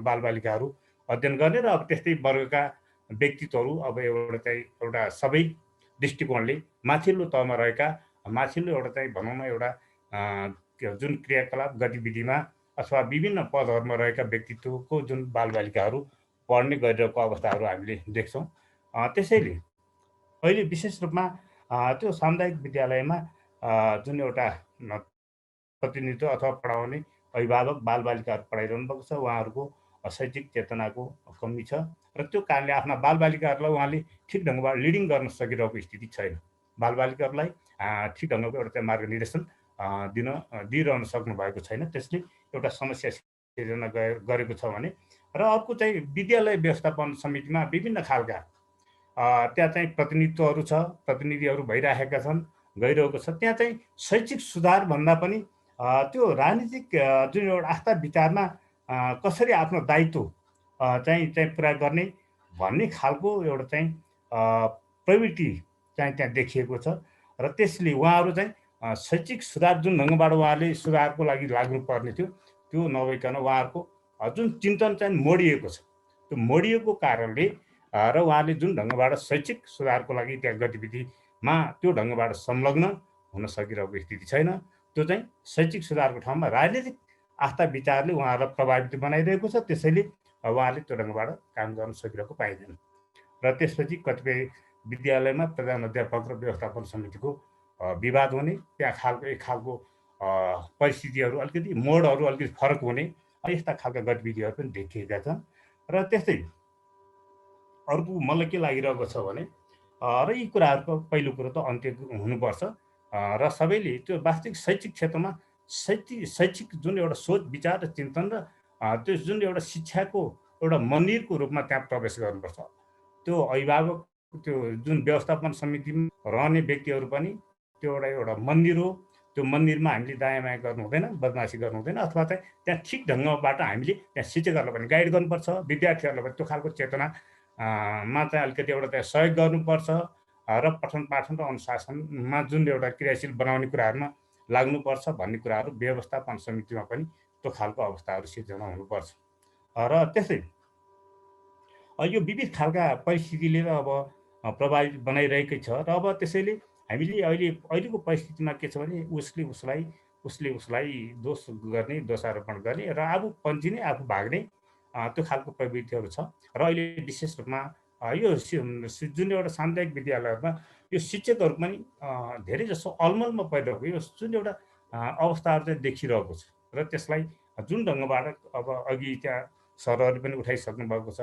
बालबालिकाहरू अध्ययन गर्ने र अब त्यस्तै वर्गका व्यक्तित्वहरू अब एउटा सबै दृष्टिकोणले माथिल्लो तहमा रहेका माथिल्लो एउटा चाहिँ भनौँ न एउटा जुन क्रियाकलाप गतिविधिमा अथवा विभिन्न पदहरूमा रहेका व्यक्तित्वको जुन बालबालिकाहरू पढ्ने गरिरहेको अवस्थाहरू हामीले देख्छौँ। त्यसैले अहिले विशेष रूपमा त्यो सामुदायिक विद्यालयमा जुन एउटा प्रतिनिधित्व अथवा पढाउने अभिभावक बालबालिकाहरू पढाइरहनु भएको छ उहाँहरूको शैक्षिक चेतनाको कमी छ र त्यो कारणले आफ्ना बालबालिकाहरूलाई उहाँले ठिक ढङ्गबाट लिडिङ गर्न सकिरहेको स्थिति छैन। बालबालिकाहरूलाई ठिक ढङ्गको एउटा चाहिँ मार्गनिर्देशन दिइरहन सक्नु भएको छैन। त्यसले एउटा समस्या सिर्जना गरेको छ भने र अर्को चाहिँ विद्यालय व्यवस्थापन समितिमा विभिन्न खालका त्यहाँ चाहिँ प्रतिनिधित्वहरू छ प्रतिनिधिहरू भइरहेका छन् गइरहेको छ। त्यहाँ चाहिँ शैक्षिक सुधार भन्दा पनि त्यो राजनीतिक जुन एउटा आस्था विचारमा कसरी आफ्नो दायित्व चाहिँ पुरा गर्ने भन्ने खालको एउटा चाहिँ प्रवृत्ति चाहिँ त्यहाँ देखिएको छ र त्यसले उहाँहरू चाहिँ शैक्षिक सुधार जुन ढङ्गबाट उहाँले सुधारको लागि लाग्नुपर्ने थियो त्यो नभइकन उहाँहरूको जुन चिन्तन चाहिँ मोडिएको छ। त्यो मोडिएको कारणले र उहाँले जुन ढङ्गबाट शैक्षिक सुधारको लागि त्यहाँ गतिविधिमा त्यो ढङ्गबाट संलग्न हुन सकिरहेको स्थिति छैन। त्यो चाहिँ शैक्षिक सुधारको ठाउँमा राजनीतिक आस्था विचारले उहाँहरूलाई प्रभावित बनाइरहेको छ। त्यसैले उहाँले त्यो ढङ्गबाट काम गर्न सकिरहेको पाइँदैन। र त्यसपछि कतिपय विद्यालयमा प्रधान अध्यापक र व्यवस्थापन समितिको विवाद हुने, त्यहाँ खालको एक खालको परिस्थितिहरू अलिकति मोडहरू अलिकति फरक हुने, यस्ता खालका गतिविधिहरू पनि देखिएका छन्। र त्यस्तै अर्को मलाई के लागिरहेको छ भने र यी कुराहरूको पहिलो कुरो त अन्त्य हुनुपर्छ र सबैले त्यो वास्तविक शैक्षिक क्षेत्रमा शैक्षिक जुन एउटा सोच विचार र चिन्तन र त्यो जुन एउटा शिक्षाको एउटा मन्दिरको रूपमा त्यहाँ प्रवेश गर्नुपर्छ। त्यो अभिभावक, त्यो जुन व्यवस्थापन समितिमा रहने व्यक्तिहरू पनि त्यो एउटा मन्दिर हो। त्यो मन्दिरमा हामीले दायाँ बायाँ गर्नु हुँदैन, बदमासी गर्नु हुँदैन, अथवा चाहिँ त्यहाँ ठिक ढङ्गबाट हामीले त्यहाँ शिक्षकहरूलाई पनि गाइड गर्नुपर्छ, विद्यार्थीहरूलाई पनि त्यो खालको चेतना मा चाहिँ अलिकति एउटा त्यहाँ सहयोग गर्नुपर्छ र पठन पाठन र अनुशासनमा जुन एउटा क्रियाशील बनाउने कुराहरूमा लाग्नुपर्छ भन्ने कुराहरू व्यवस्थापन समितिमा पनि त्यो खालको अवस्थाहरू सिर्जना हुनुपर्छ। र त्यसै यो विविध खालका परिस्थितिले अब प्रभावित बनाइरहेकै छ र अब त्यसैले हामीले अहिलेको परिस्थितिमा के छ भने उसले उसलाई दोष गर्ने, दोषारोपण गर्ने र आफू पन्चिने, आफू भाग्ने त्यो खालको प्रवृत्तिहरू छ। र अहिले विशेष रूपमा यो जुन एउटा सामुदायिक विद्यालयहरूमा यो शिक्षकहरू पनि धेरै जसो अलमलमा परिरहेको यो जुन एउटा अवस्थाहरू चाहिँ देखिरहेको छ र त्यसलाई जुन ढङ्गबाट अब अघि त्यहाँ सरहरूले पनि उठाइसक्नु भएको छ,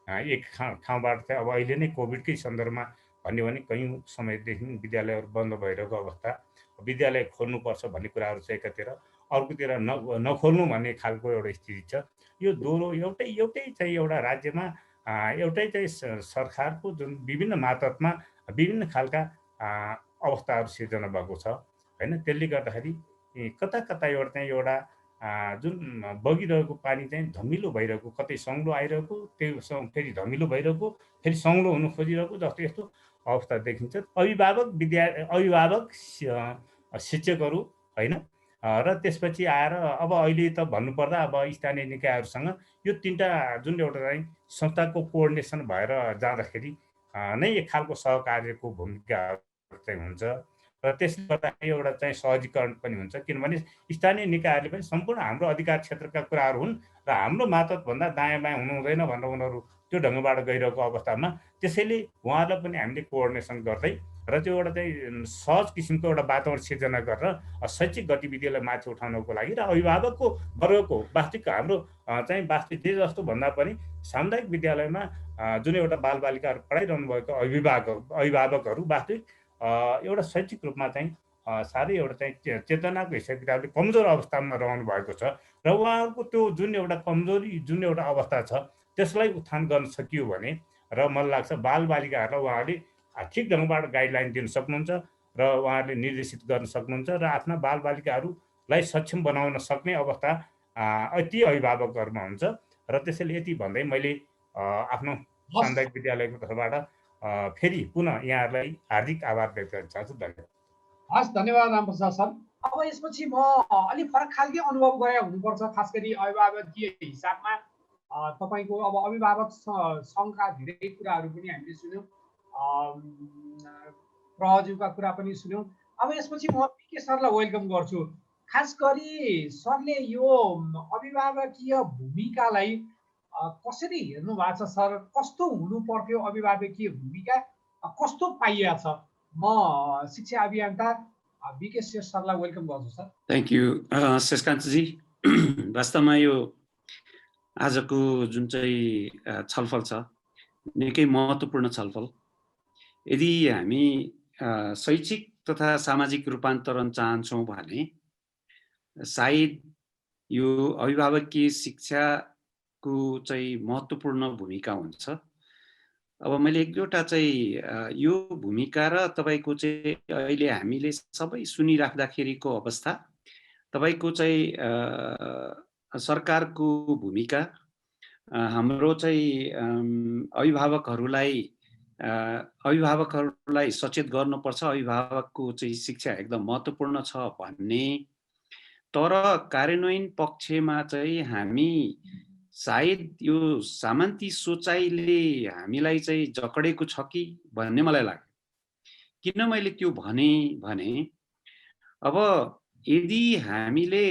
एक ठाउँबाट चाहिँ अब अहिले नै कोभिडकै सन्दर्भमा भन्यो भने कयौँ समयदेखि विद्यालयहरू बन्द भइरहेको अवस्था, विद्यालय खोल्नुपर्छ भन्ने कुराहरू चाहिँ एकातिर, अर्कोतिर नखोल्नु भन्ने खालको एउटा स्थिति छ। यो दोहोरो एउटै चाहिँ एउटा राज्यमा एउटै चाहिँ सरकारको जुन विभिन्न मातहतमा विभिन्न खालका अवस्थाहरू सिर्जना भएको छ होइन। त्यसले गर्दाखेरि कता एउटा चाहिँ एउटा जुन बगिरहेको पानी चाहिँ धमिलो भइरहेको, कतै सङ्लो आइरहेको, त्यो फेरि धमिलो भइरहेको, फेरि सङ्लो हुनु खोजिरहेको जस्तो यस्तो अवस्था देखिन्छ। अभिभावक शिक्षकहरू होइन र त्यसपछि आएर अब अहिले त भन्नुपर्दा अब स्थानीय निकायहरूसँग यो तीनटा जुन एउटा चाहिँ संस्थाको कोअर्डिनेसन भएर जाँदाखेरि नै एक खालको सहकार्यको भूमिका चाहिँ हुन्छ र त्यसले गर्दा एउटा चाहिँ सहजीकरण पनि हुन्छ। किनभने स्थानीय निकायहरूले पनि सम्पूर्ण हाम्रो अधिकार क्षेत्रका कुराहरू हुन् र हाम्रो मातहतभन्दा दायाँ बायाँ हुनु हुँदैन भनेर उनीहरू त्यो ढङ्गबाट गइरहेको अवस्थामा त्यसैले उहाँहरूलाई पनि हामीले कोअर्डिनेसन गर्दै र त्यो एउटा चाहिँ सहज किसिमको एउटा वातावरण सिर्जना गरेर शैक्षिक गतिविधिलाई माथि उठाउनको लागि र अभिभावकको वर्गको वास्तविक हाम्रो चाहिँ वास्तविक जे जस्तो भन्दा पनि सामुदायिक विद्यालयमा जुन एउटा बालबालिकाहरू पढाइरहनु भएको अभिभावकहरू वास्तविक एउटा शैक्षिक रूपमा चाहिँ साह्रै एउटा चाहिँ चेतनाको हिसाब किताबले कमजोर अवस्थामा रहनु भएको छ र उहाँहरूको त्यो जुन एउटा कमजोरी जुन एउटा अवस्था छ त्यसलाई उत्थान गर्न सकियो भने र मलाई लाग्छ बालबालिकाहरूलाई उहाँहरूले ठिक ढङ्गबाट गाइडलाइन दिन सक्नुहुन्छ र उहाँहरूले निर्देशित गर्न सक्नुहुन्छ र आफ्ना बालबालिकाहरूलाई सक्षम बनाउन सक्ने अवस्था ती अभिभावकहरूमा हुन्छ। र त्यसैले यति भन्दै मैले आफ्नो सामुदायिक विद्यालयको तर्फबाट फेरि पुनः यहाँहरूलाई हार्दिक आभार व्यक्त गर्न चाहन्छु। धन्यवाद। हस्, धन्यवाद रामप्रसाद सर। अब यसपछि म अलिक फरक खालकै अनुभव गरे हुनुपर्छ, खास गरी अभिभावकीय हिसाबमा तपाईँको अब अभिभावक सङ्घका धेरै कुराहरू पनि हामीले सुन्यौँ, प्रहज्यूका कुरा पनि सुन्यौँ। अब यसपछि म पिके सरलाई वेलकम गर्छु। खास गरी सरले यो अभिभावकीय भूमिकालाई कसरी हेर्नु भएको छ सर? कस्तो हुनु पर्थ्यो अभिभावकीय भूमिका, कस्तो पाइएको छ? म शिक्षा अभियन्ता बिके सरलाई वेलकम गर्छु सर। Thank you शशकान्तजी। वास्तवमा यो आजको जुन चाहिँ छलफल छ निकै महत्त्वपूर्ण छलफल। यदि हामी शैक्षिक तथा सामाजिक रूपान्तरण चाहन्छौँ भने सायद यो अभिभावकीय शिक्षाको चाहिँ महत्त्वपूर्ण भूमिका हुन्छ। अब मैले एक दुईवटा चाहिँ यो भूमिका र तपाईँको चाहिँ अहिले हामीले सबै सुनिराख्दाखेरिको अवस्था, तपाईँको चाहिँ सरकारको भूमिका, हाम्रो चाहिँ अभिभावकहरूलाई सचेत गर्नुपर्छ, अभिभावकको चाहिँ शिक्षा एकदम महत्त्वपूर्ण छ भन्ने, तर कार्यान्वयन पक्षमा चाहिँ हामी सायद यो सामन्ती सोचाइले हामीलाई चाहिँ जकडेको छ कि भन्ने मलाई लाग्यो। किन मैले त्यो भने अब यदि हामीले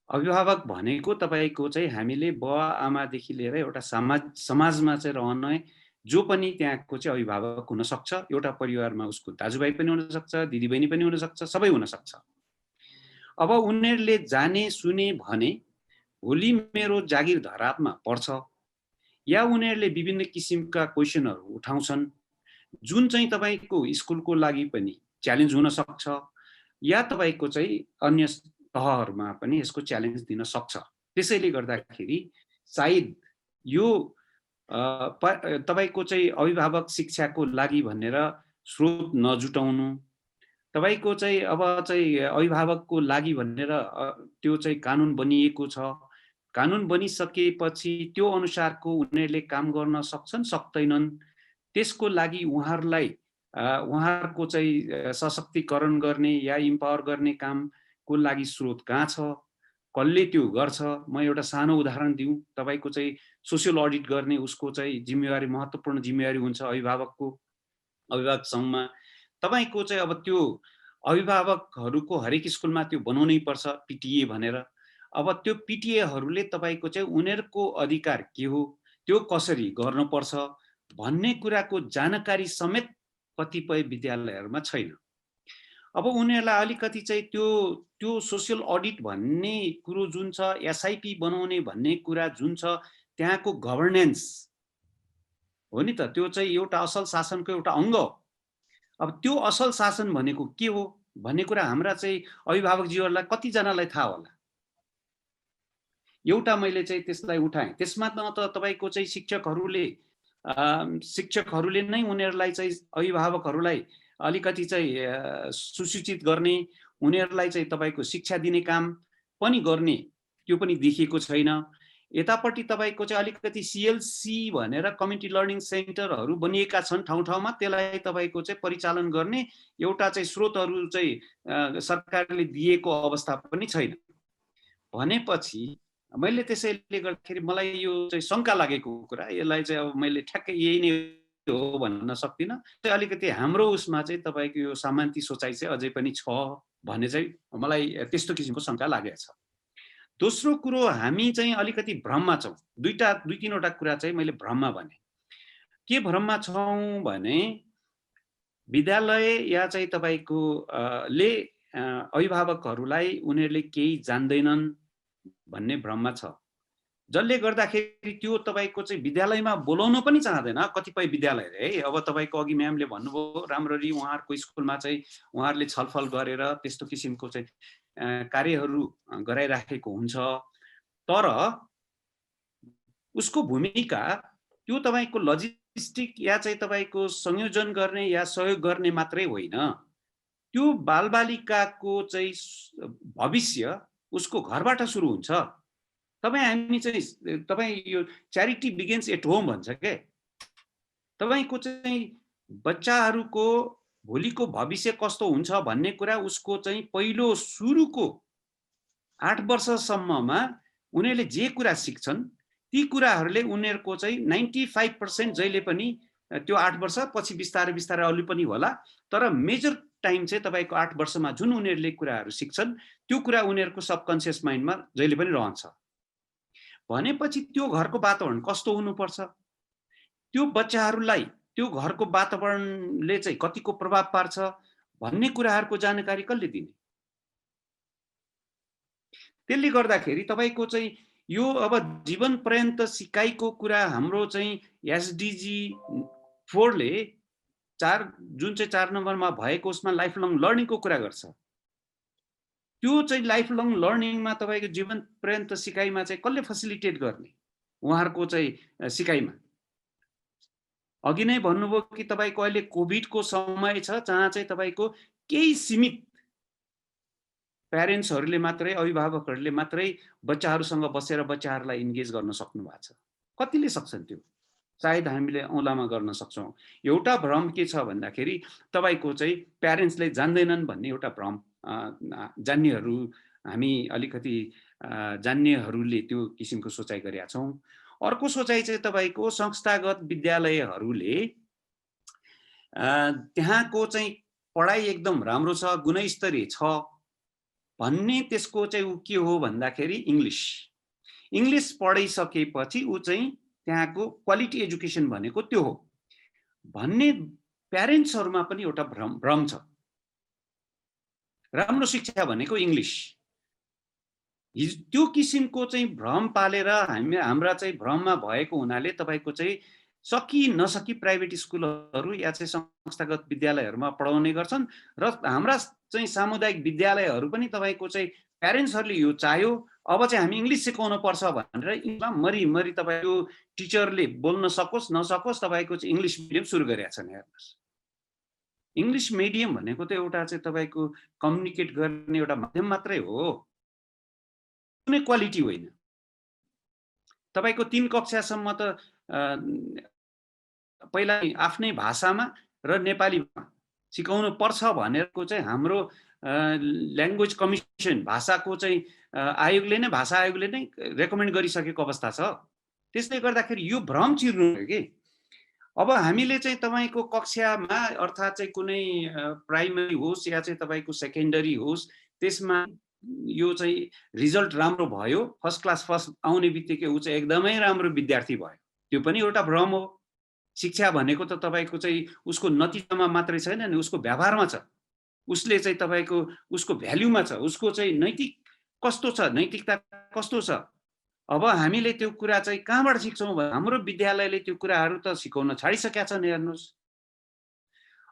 अभिभावक भनेको तपाईँको चाहिँ हामीले बुवा आमादेखि लिएर एउटा समाजमा चाहिँ रहने जो पनि त्यहाँको चाहिँ अभिभावक हुनसक्छ। एउटा परिवारमा उसको दाजुभाइ पनि हुनसक्छ, दिदीबहिनी पनि हुनसक्छ, सबै हुनसक्छ। अब उनीहरूले जाने सुने भने भोलि मेरो जागिर धरापमा पर्छ, या उनीहरूले विभिन्न किसिमका क्वेसनहरू उठाउँछन् जुन चाहिँ तपाईँको स्कुलको लागि पनि च्यालेन्ज हुन सक्छ, या तपाईँको चाहिँ अन्य तहहरूमा पनि यसको च्यालेन्ज दिन सक्छ। त्यसैले गर्दाखेरि सायद यो तपाईँको चाहिँ अभिभावक शिक्षाको लागि भनेर स्रोत नजुटाउनु, तपाईँको चाहिँ अब चाहिँ अभिभावकको लागि भनेर त्यो चाहिँ कानुन बनिएको छ, कानुन बनिसकेपछि त्यो अनुसारको उनीहरूले काम गर्न सक्छन् सक्दैनन्, त्यसको लागि उहाँहरूलाई उहाँहरूको चाहिँ सशक्तिकरण गर्ने या इम्पावर गर्ने कामको लागि स्रोत कहाँ छ, कसले त्यो गर्छ। म एउटा सानो उदाहरण दिउँ, तपाईँको चाहिँ सोसियल अडिट गर्ने उसको चाहिँ जिम्मेवारी, महत्त्वपूर्ण जिम्मेवारी हुन्छ अभिभावकको, अभिभावक सङ्घमा। तपाईँको चाहिँ अब त्यो अभिभावकहरूको हरेक स्कुलमा त्यो बनाउनै पर्छ पिटिए भनेर। अब त्यो पिटिएहरूले तपाईँको चाहिँ उनीहरूको अधिकार के हो, त्यो कसरी गर्नुपर्छ भन्ने कुराको जानकारी समेत कतिपय विद्यालयहरूमा छैन। अब उनीहरूलाई अलिकति चाहिँ त्यो सोसियल अडिट भन्ने कुरो जुन छ, एसआइपी बनाउने भन्ने कुरा जुन छ, त्यहाँको गभर्नेन्स हो नि त, त्यो चाहिँ एउटा असल शासनको एउटा अङ्ग हो। अब त्यो असल शासन भनेको के हो भन्ने कुरा हाम्रा चाहिँ अभिभावकजीहरूलाई कतिजनालाई थाहा होला। एउटा मैले चाहिँ त्यसलाई उठाएँ, त्यसमा न त तपाईँको चाहिँ शिक्षकहरूले नै उनीहरूलाई चाहिँ अभिभावकहरूलाई अलिकति चाहिँ सुसूचित गर्ने, उनीहरूलाई चाहिँ तपाईँको शिक्षा दिने काम पनि गर्ने त्यो पनि देखिएको छैन। यतापट्टि तपाईँको चाहिँ अलिकति सिएलसी भनेर कम्युनिटी लर्निङ सेन्टरहरू बनिएका छन् ठाउँ ठाउँमा, त्यसलाई तपाईँको चाहिँ परिचालन गर्ने एउटा चाहिँ स्रोतहरू चाहिँ सरकारले दिएको अवस्था पनि छैन। भनेपछि मैले त्यसैले गर्दाखेरि मलाई यो चाहिँ शङ्का लागेको कुरा, यसलाई चाहिँ अब मैले ठ्याक्कै यही नै हो भन्न सक्दिनँ। अलिकति हाम्रो उसमा चाहिँ तपाईँको यो सामान्य सोचाइ चाहिँ अझै पनि छ भन्ने चाहिँ मलाई त्यस्तो किसिमको शङ्का लागेको छ। दोस्रो कुरो, हामी चाहिँ अलिकति भ्रममा छौँ। दुई तीनवटा कुरा चाहिँ मैले भ्रममा भने। के भ्रममा छौँ भने विद्यालय या चाहिँ तपाईँको ले अभिभावकहरूलाई उनीहरूले केही जान्दैनन् भन्ने भ्रममा छ, जसले गर्दाखेरि त्यो तपाईँको चाहिँ विद्यालयमा बोलाउन पनि चाहँदैन कतिपय विद्यालयले है। अब तपाईँको अघि म्यामले भन्नुभयो राम्ररी उहाँहरूको स्कुलमा चाहिँ उहाँहरूले छलफल गरेर त्यस्तो किसिमको चाहिँ कार्यहरू गराइराखेको हुन्छ, तर उसको भूमिका त्यो तपाईँको लजिस्टिक या चाहिँ तपाईँको संयोजन गर्ने या सहयोग गर्ने मात्रै होइन। त्यो बालबालिकाको चाहिँ भविष्य उसको घरबाट सुरु हुन्छ। हामी चाहिँ यो च्यारिटी बिगिन्स एट होम भन्छ के। तपाईँको चाहिँ बच्चाहरूको भोलिको भविष्य कस्तो हुन्छ भन्ने कुरा उसको चाहिँ पहिलो सुरुको 8 वर्षसम्ममा उनीहरूले जे कुरा सिक्छन् ती कुराहरूले उनीहरूको चाहिँ 95% जहिले पनि त्यो 8 वर्ष पछि बिस्तारै बिस्तारै अलि पनि होला, तर मेजर टाइम चाहिँ तपाईँको 8 वर्षमा जुन उनीहरूले कुराहरू सिक्छन् त्यो कुरा उनीहरूको सबकन्सियस माइन्डमा जहिले पनि रहन्छ। भनेपछि त्यो घरको वातावरण कस्तो हुनुपर्छ, त्यो बच्चाहरूलाई त्यो घरको वातावरणले चाहिँ कतिको प्रभाव पार्छ भन्ने कुराहरूको जानकारी कसले दिने। त्यसले गर्दाखेरि तपाईँको चाहिँ यो अब जीवन पर्यन्त सिकाइको कुरा हाम्रो चाहिँ एसडिजी 4 ले जुन चाहिँ 4 नम्बरमा भएको उसमा लाइफ लङ लर्निङको कुरा गर्छ। त्यो चाहिँ लाइफ लङ लर्निङमा तपाईँको जीवन पर्यन्त सिकाइमा चाहिँ कसले फेसिलिटेट गर्ने उहाँहरूको चाहिँ सिकाइमा। अघि नै भन्नुभयो कि तपाईँको अहिले कोभिडको समय छ जहाँ चाहिँ तपाईँको केही सीमित प्यारेन्ट्सहरूले मात्रै अभिभावकहरूले मात्रै बच्चाहरूसँग बसेर बच्चाहरूलाई इन्गेज गर्न सक्नु भएको छ। कतिले सक्छन् त्यो? सायद हामीले औँलामा गर्न सक्छौँ। एउटा भ्रम के छ भन्दाखेरि तपाईँको चाहिँ प्यारेन्ट्सले जान्दैनन् भन्ने एउटा भ्रम जान्नेहरू हामी अलिकति जान्नेहरूले त्यो किसिमको सोचाइ गरेका छौँ। अर्को सोचाइ चाहिँ तपाईँको संस्थागत विद्यालयहरूले त्यहाँको चाहिँ पढाइ एकदम राम्रो छ, गुणस्तरीय छ, भन्ने त्यसको चाहिँ ऊ के हो भन्दाखेरि इङ्ग्लिस पढिसकेपछि ऊ चाहिँ त्यहाँको क्वालिटी एजुकेसन भनेको त्यो हो भन्ने प्यारेन्ट्सहरूमा पनि एउटा भ्रम छ। राम्रो शिक्षा भनेको इङ्ग्लिस, त्यो किसिमको चाहिँ भ्रम पालेर हाम्रा चाहिँ भ्रममा भएको हुनाले तपाईँको चाहिँ सकि नसकी प्राइभेट स्कुलहरू या चाहिँ संस्थागत विद्यालयहरूमा पढाउने गर्छन् र हाम्रा चाहिँ सामुदायिक विद्यालयहरू पनि तपाईँको चाहिँ प्यारेन्ट्सहरूले यो चाह्यो अब चाहिँ हामी इङ्ग्लिस सिकाउनु पर्छ भनेर मरिमरि तपाईँको टिचरले बोल्न सकोस् नसकोस् तपाईँको चाहिँ इङ्ग्लिस मिडियम सुरु गरेका छन्। हेर्नुहोस्, इङ्ग्लिस मिडियम भनेको त एउटा चाहिँ तपाईँको कम्युनिकेट गर्ने एउटा माध्यम मात्रै हो, कुनै क्वालिटी होइन। तपाईँको 3 कक्षासम्म त पहिला आफ्नै भाषामा र नेपालीमा सिकाउनु पर्छ भनेरको चाहिँ हाम्रो ल्याङ्ग्वेज कमिसन भाषाको चाहिँ भाषा आयोगले नै रेकमेन्ड गरिसकेको अवस्था छ। त्यसले गर्दाखेरि यो भ्रम चिर्नु हो कि अब हामीले चाहिँ तपाईँको कक्षामा अर्थात् चाहिँ कुनै प्राइमरी होस् या चाहिँ तपाईँको सेकेन्डरी होस् त्यसमा यो चाहिँ रिजल्ट राम्रो भयो, फर्स्ट क्लास फर्स्ट आउने बित्तिकै ऊ चाहिँ एकदमै राम्रो विद्यार्थी भयो, त्यो पनि एउटा भ्रम हो। शिक्षा भनेको त तपाईँको चाहिँ उसको नतिजामा मात्रै छैन नि, उसको व्यवहारमा छ, उसले चाहिँ तपाईँको उसको भ्याल्युमा छ, उसको चाहिँ नैतिक कस्तो छ, नैतिकता कस्तो छ। अब हामीले त्यो कुरा चाहिँ कहाँबाट सिक्छौँ भने हाम्रो विद्यालयले त्यो कुराहरू त सिकाउन छाडिसकेका छन्। हेर्नुहोस्,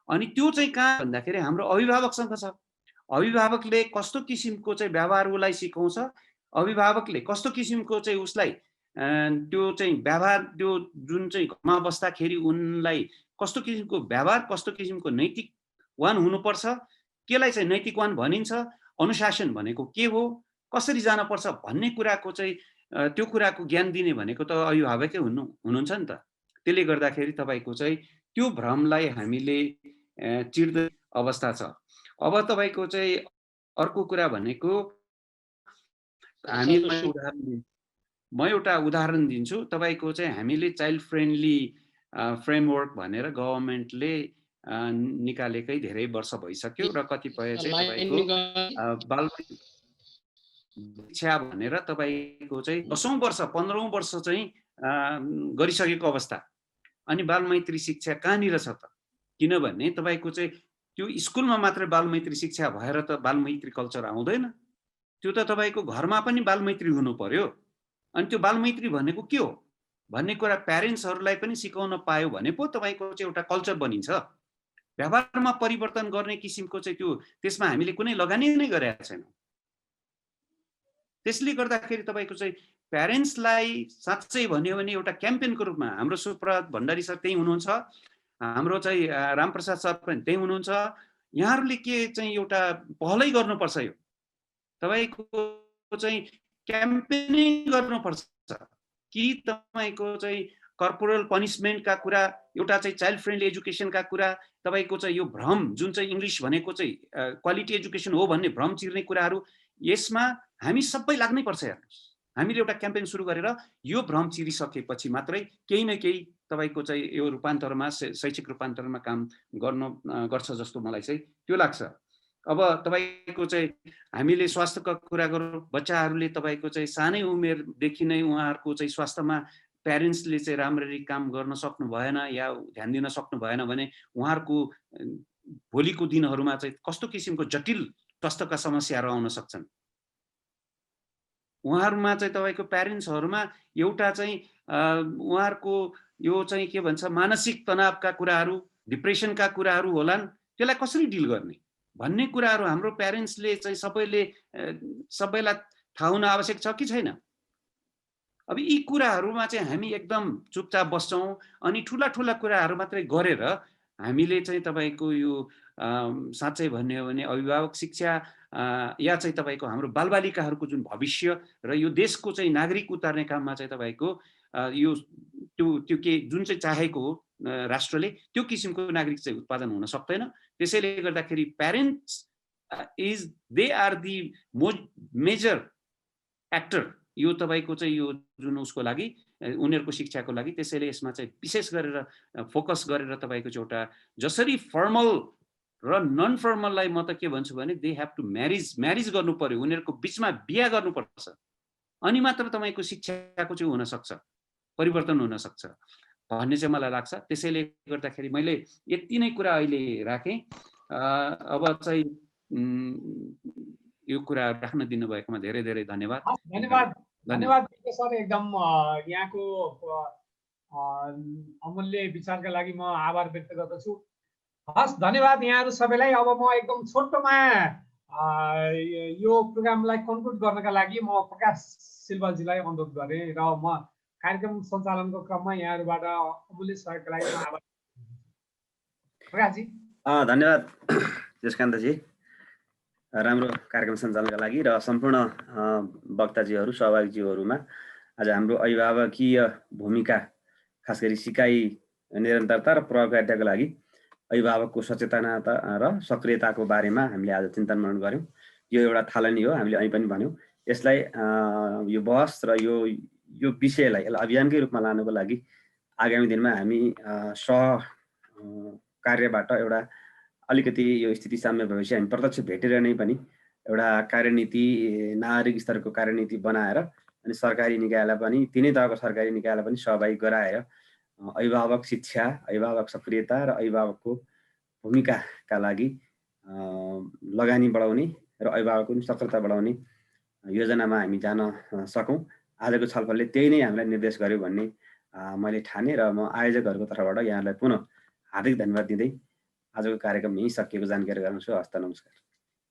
अनि त्यो चाहिँ कहाँ भन्दाखेरि हाम्रो अभिभावकसँग छ। अभिभावकले कस्तो किसिमको चाहिँ व्यवहार उसलाई सिकाउँछ, अभिभावकले कस्तो किसिमको चाहिँ उसलाई त्यो चाहिँ व्यवहार त्यो जुन चाहिँ घरमा बस्दाखेरि उनलाई कस्तो किसिमको व्यवहार कस्तो किसिमको नैतिकवान हुनुपर्छ, केलाई चाहिँ नैतिकवान भनिन्छ, अनुशासन भनेको के हो, कसरी जानुपर्छ भन्ने कुराको चाहिँ त्यो कुराको ज्ञान दिने भनेको त अभिभावकै हुनुहुन्छ नि त। त्यसले गर्दाखेरि तपाईँको चाहिँ त्यो भ्रमलाई हामीले चिर्दै अवस्था छ। अब तपाईँको चाहिँ अर्को कुरा भनेको म एउटा उदाहरण दिन्छु तपाईँको चाहिँ हामीले चाइल्ड फ्रेन्डली फ्रेमवर्क भनेर गभर्मेन्टले निकालेकै धेरै वर्ष भइसक्यो र कतिपय चाहिँ तपाईँको बाल शिक्षा भनेर तपाईँको चाहिँ 10औं वर्ष 15औं वर्ष चाहिँ गरिसकेको अवस्था। अनि बालमैत्री शिक्षा कहाँनिर छ त? किनभने तपाईँको चाहिँ त्यो स्कुलमा मात्रै बालमैत्री शिक्षा भएर त बालमैत्री कल्चर आउँदैन, त्यो त तपाईँको घरमा पनि बालमैत्री हुनु पर्यो। अनि त्यो बालमैत्री भनेको के हो भन्ने कुरा प्यारेन्ट्सहरूलाई पनि सिकाउन पायो भने पो तपाईँको चाहिँ एउटा कल्चर बनिन्छ। व्यवहारमा परिवर्तन गर्ने किसिमको चाहिँ त्यो त्यसमा हामीले कुनै लगानी नै गरेका छैनौँ। त्यसले गर्दाखेरि तपाईँको चाहिँ प्यारेन्ट्सलाई साँच्चै भन्यो भने एउटा क्याम्पेनको रूपमा हाम्रो सुप्रभात भण्डारी सर त्यही हुनुहुन्छ, हाम्रो चाहिँ रामप्रसाद सर पनि त्यही हुनुहुन्छ, यहाँहरूले के चाहिँ एउटा पहलै गर्नुपर्छ। यो तपाईँको चाहिँ क्याम्पेनिङ गर्नुपर्छ कि तपाईँको चाहिँ कर्पोरल पनिसमेन्टका कुरा, एउटा चाहिँ चाइल्ड फ्रेन्डली एजुकेसनका कुरा, तपाईँको चाहिँ यो भ्रम जुन चाहिँ इङ्ग्लिस भनेको चाहिँ क्वालिटी एजुकेसन हो भन्ने भ्रम चिर्ने कुराहरू, यसमा हामी सबै लाग्नै पर्छ। हेर्नुहोस्, हामीले एउटा क्याम्पेन सुरु गरेर यो भ्रम चिरिसकेपछि मात्रै केही न केही तपाईँको चाहिँ यो रूपान्तरमा शैक्षिक रूपान्तरमा काम गर्छ जस्तो मलाई चाहिँ त्यो लाग्छ। अब तपाईँको चाहिँ हामीले स्वास्थ्यको कुरा गरौँ, बच्चाहरूले तपाईँको चाहिँ सानै उमेरदेखि नै उहाँहरूको चाहिँ स्वास्थ्यमा प्यारेन्ट्सले चाहिँ राम्ररी काम गर्न सक्नु भएन या ध्यान दिन सक्नु भएन भने उहाँहरूको भोलिको दिनहरूमा चाहिँ कस्तो किसिमको जटिल स्वास्थ्यका समस्याहरू आउन सक्छन्। उहाँहरूमा चाहिँ तपाईँको प्यारेन्ट्सहरूमा एउटा चाहिँ उहाँहरूको यो चाहिँ के भन्छ मानसिक तनावका कुराहरू, डिप्रेसनका कुराहरू होलान्, त्यसलाई कसरी डिल गर्ने भन्ने कुराहरू हाम्रो प्यारेन्ट्सले चाहिँ सबैलाई थाहा हुन आवश्यक छ कि छैन। अब यी कुराहरूमा चाहिँ हामी एकदम चुपचाप बस्छौँ अनि ठुला ठुला कुराहरू मात्रै गरेर हामीले चाहिँ तपाईँको यो साँच्चै भन्यो भने अभिभावक शिक्षा या चाहिँ तपाईँको हाम्रो बालबालिकाहरूको जुन भविष्य र यो देशको चाहिँ नागरिक उतार्ने काममा चाहिँ तपाईँको यो त्यो के जुन चाहिँ चाहेको हो राष्ट्रले त्यो किसिमको नागरिक चाहिँ उत्पादन हुन सक्दैन। त्यसैले गर्दाखेरि parents they are the major actor यो तपाईँको चाहिँ यो जुन उसको लागि उनीहरूको शिक्षाको लागि। त्यसैले यसमा चाहिँ विशेष गरेर फोकस गरेर तपाईँको चाहिँ एउटा जसरी फर्मल र नन फर्मललाई म त के भन्छु भने दे हेभ टु म्यारिज गर्नु पर्यो, उनीहरूको बिचमा बिहा गर्नुपर्छ, अनि मात्र तपाईँको शिक्षाको चाहिँ हुनसक्छ, परिवर्तन हुनसक्छ भन्ने चाहिँ मलाई लाग्छ। त्यसैले गर्दाखेरि मैले यति नै कुरा अहिले राखेँ। अब चाहिँ यो कुरा राख्न दिनुभएकोमा धेरै धेरै धन्यवाद। धन्यवाद सर, एकदम यहाँको अमूल्य विचारका लागि म आभार व्यक्त गर्दछु। हस्, धन्यवाद यहाँहरू सबैलाई। अब म एकदम छोटोमा यो प्रोग्रामलाई कन्क्लुड गर्नका लागि म प्रकाश सिलवालजीलाई अनुरोध गरेँ र म कार्यक्रम सञ्चालनको क्रममा यहाँहरूबाट अमूल्य सहयोगका लागि म आभार। प्रकाशजी। धन्यवाद जसकान्तजी, राम्रो कार्यक्रम सञ्चालनका लागि र सम्पूर्ण वक्ताजीहरू सहभागीज्यूहरूमा आज हाम्रो अभिभावकीय भूमिका, खास गरी सिकाइ निरन्तरता र प्रभावकारिताको लागि अभिभावकको सचेतनता र सक्रियताको बारेमा हामीले आज चिन्तन मनन गऱ्यौँ। यो एउटा थालनी हो, हामीले अहिले पनि भन्यौँ। यसलाई यो बहस र यो विषयलाई यसलाई अभियानकै रूपमा लानुको लागि आगामी दिनमा हामी कार्यबाट एउटा अलिकति यो स्थिति साम्य भएपछि हामी प्रत्यक्ष भेटेर नै पनि एउटा कार्यनीति, नागरिक स्तरको कार्यनीति बनाएर अनि सरकारी निकायलाई पनि, तिनै तहको सरकारी निकायलाई पनि सहभागी गराएर अभिभावक शिक्षा, अभिभावक सक्रियता र अभिभावकको भूमिकाका लागि लगानी बढाउने र अभिभावकको पनि सक्रियता बढाउने योजनामा हामी जान सकौँ। आजको छलफलले त्यही नै हामीलाई निर्देश गर्यो भन्ने मैले ठाने र म आयोजकहरूको तर्फबाट यहाँलाई पुनः हार्दिक धन्यवाद दिँदै आजको कार्यक्रम यहीँ सकिएको जानकारी गराउँछु। हस्त, नमस्कार।